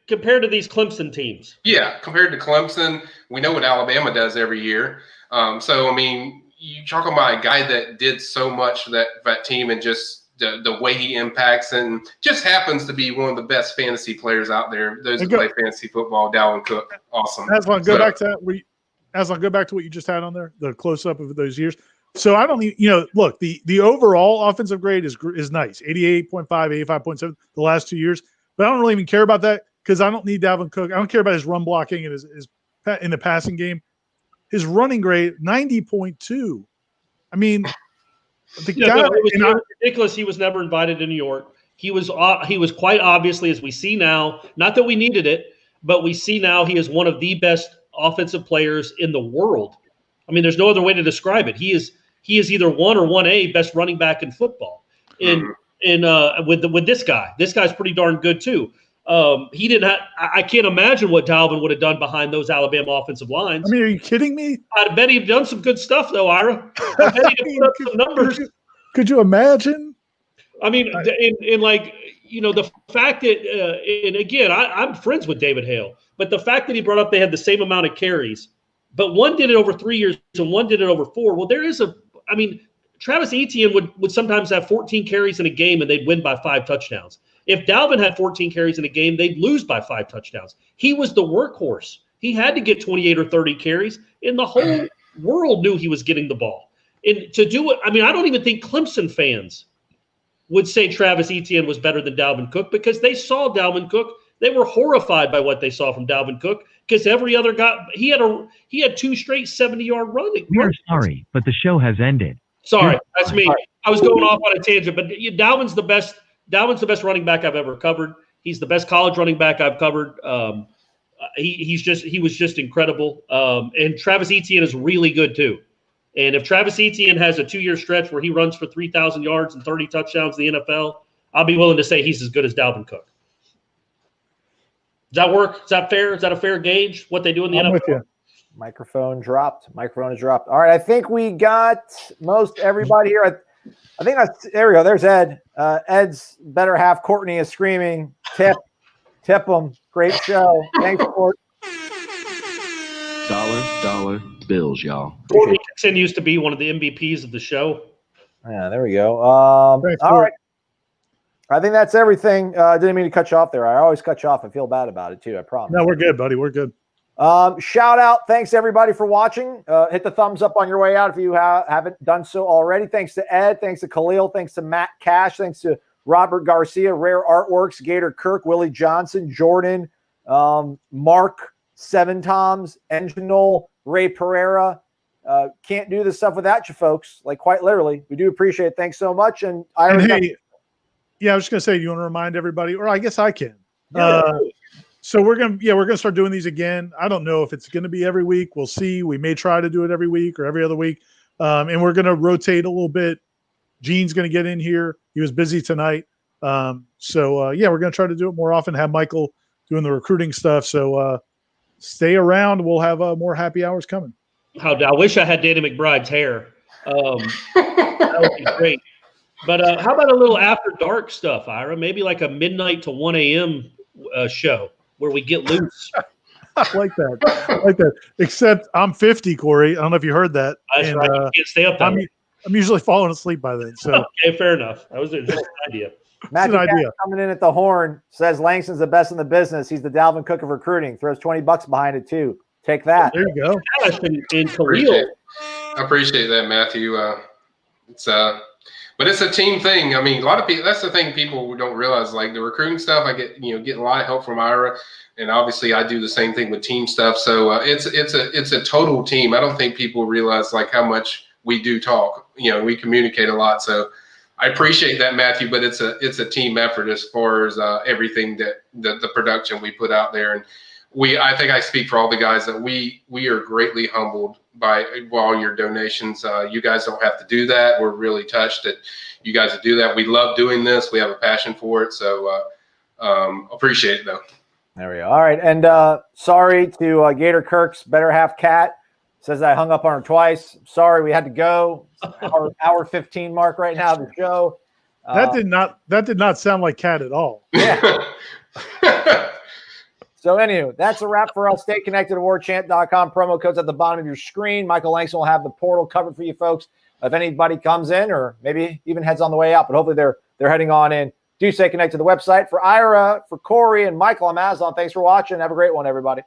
Compared to these Clemson teams.
Yeah, compared to Clemson, we know what Alabama does every year. So, I mean, you're talking about a guy that did so much for that team and just the way he impacts and just happens to be one of the best fantasy players out there. Those who play fantasy football, Dalvin Cook, awesome.
Aslan, go back to what you just had on there, the close-up of those years. So I don't need, look, the overall offensive grade is nice, 88.5, 85.7 the last 2 years. But I don't really even care about that because I don't need Dalvin Cook. I don't care about his run blocking and his in the passing game. His running grade, 90.2. I mean,
it was ridiculous. He was never invited to New York. He was quite obviously, as we see now, not that we needed it, but we see now he is one of the best offensive players in the world. I mean, there's no other way to describe it. He is either 1 or 1A best running back in football. With this guy, this guy's pretty darn good too. I can't imagine what Dalvin would have done behind those Alabama offensive lines.
I mean, are you kidding me?
I bet he'd done some good stuff though, Ira. I bet he'd put up some numbers.
Could you imagine?
I mean, the fact that, and again, I'm friends with David Hale, but the fact that he brought up they had the same amount of carries, but one did it over 3 years and one did it over 4. Well, Travis Etienne would sometimes have 14 carries in a game and they'd win by 5 touchdowns. If Dalvin had 14 carries in a game, they'd lose by 5 touchdowns. He was the workhorse. He had to get 28 or 30 carries, and the whole world knew he was getting the ball. And to do it, I don't even think Clemson fans would say Travis Etienne was better than Dalvin Cook because they saw Dalvin Cook. They were horrified by what they saw from Dalvin Cook because every other guy he had 2 straight 70-yard running.
We're sorry, but the show has ended.
Sorry, that's me. I was going off on a tangent, but Dalvin's the best. Dalvin's the best running back I've ever covered. He's the best college running back I've covered. He was just incredible. And Travis Etienne is really good too. And if Travis Etienne has a 2-year stretch where he runs for 3,000 yards and 30 touchdowns in the NFL, I'll be willing to say he's as good as Dalvin Cook. Does that work? Is that fair? Is that a fair gauge what they do in the NFL?
With you.
Microphone dropped. All right, I think we got most everybody here. I think there we go. There's Ed. Ed's better half, Courtney, is screaming, tip him. Great show. Thanks, Court.
Dollar bills, y'all.
Courtney continues to be one of the MVPs of the show.
Yeah, there we go.
Thanks,
all right. I think that's everything. Didn't mean to cut you off there. I always cut you off. I feel bad about it too. I promise.
No, we're good, buddy. We're good.
Shout out. Thanks everybody for watching. Hit the thumbs up on your way out if you haven't done so already. Thanks to Ed. Thanks to Khalil. Thanks to Matt Cash. Thanks to Robert Garcia, Rare Artworks, Gator Kirk, Willie Johnson, Jordan, Mark, Seven Toms, Enginol, Ray Pereira. Can't do this stuff without you folks. Like quite literally. We do appreciate it. Thanks so much. And
hey, yeah, I was just gonna say, do you want to remind everybody, or I guess I can. So we're gonna start doing these again. I don't know if it's gonna be every week. We'll see. We may try to do it every week or every other week. And we're gonna rotate a little bit. Gene's gonna get in here. He was busy tonight. We're gonna try to do it more often. Have Michael doing the recruiting stuff. So stay around. We'll have more happy hours coming.
I wish I had Danny McBride's hair. That would be great. But how about a little after dark stuff, Ira? Maybe like a midnight to 1 a.m. Show where we get loose.
I like that. Except I'm 50, Corey. I don't know if you heard that.
That's right. You can't stay up that way.
I'm usually falling asleep by then. So
okay, fair enough. That was just an idea.
Matthew coming in at the horn says Langston's the best in the business. He's the Dalvin Cook of recruiting. Throws $20 behind it too. Take that.
There you go.
I appreciate that, Matthew. But it's a team thing. I mean, a lot of people. That's the thing people don't realize. Like the recruiting stuff, I get a lot of help from Ira, and obviously I do the same thing with team stuff. So it's a total team. I don't think people realize like how much we do talk. We communicate a lot. So I appreciate that, Matthew. But it's a team effort as far as everything that the production we put out there. And I think I speak for all the guys that we are greatly humbled by all your donations. You guys don't have to do that. We're really touched that you guys do that. We love doing this. We have a passion for it. So appreciate it, though.
There we go. All right. And sorry to Gator Kirk's better half, Cat. Says I hung up on her twice. Sorry, we had to go. Hour 15 mark right now of the show.
That did not sound like Cat at all.
Yeah. So anyway, that's a wrap for us. Stay connected to warchant.com. Promo codes at the bottom of your screen. Michael Langston will have the portal covered for you folks. If anybody comes in or maybe even heads on the way out, but hopefully they're heading on in. Do stay connected to the website. For Ira, for Corey, and Michael, I'm Aslan. Thanks for watching. Have a great one, everybody.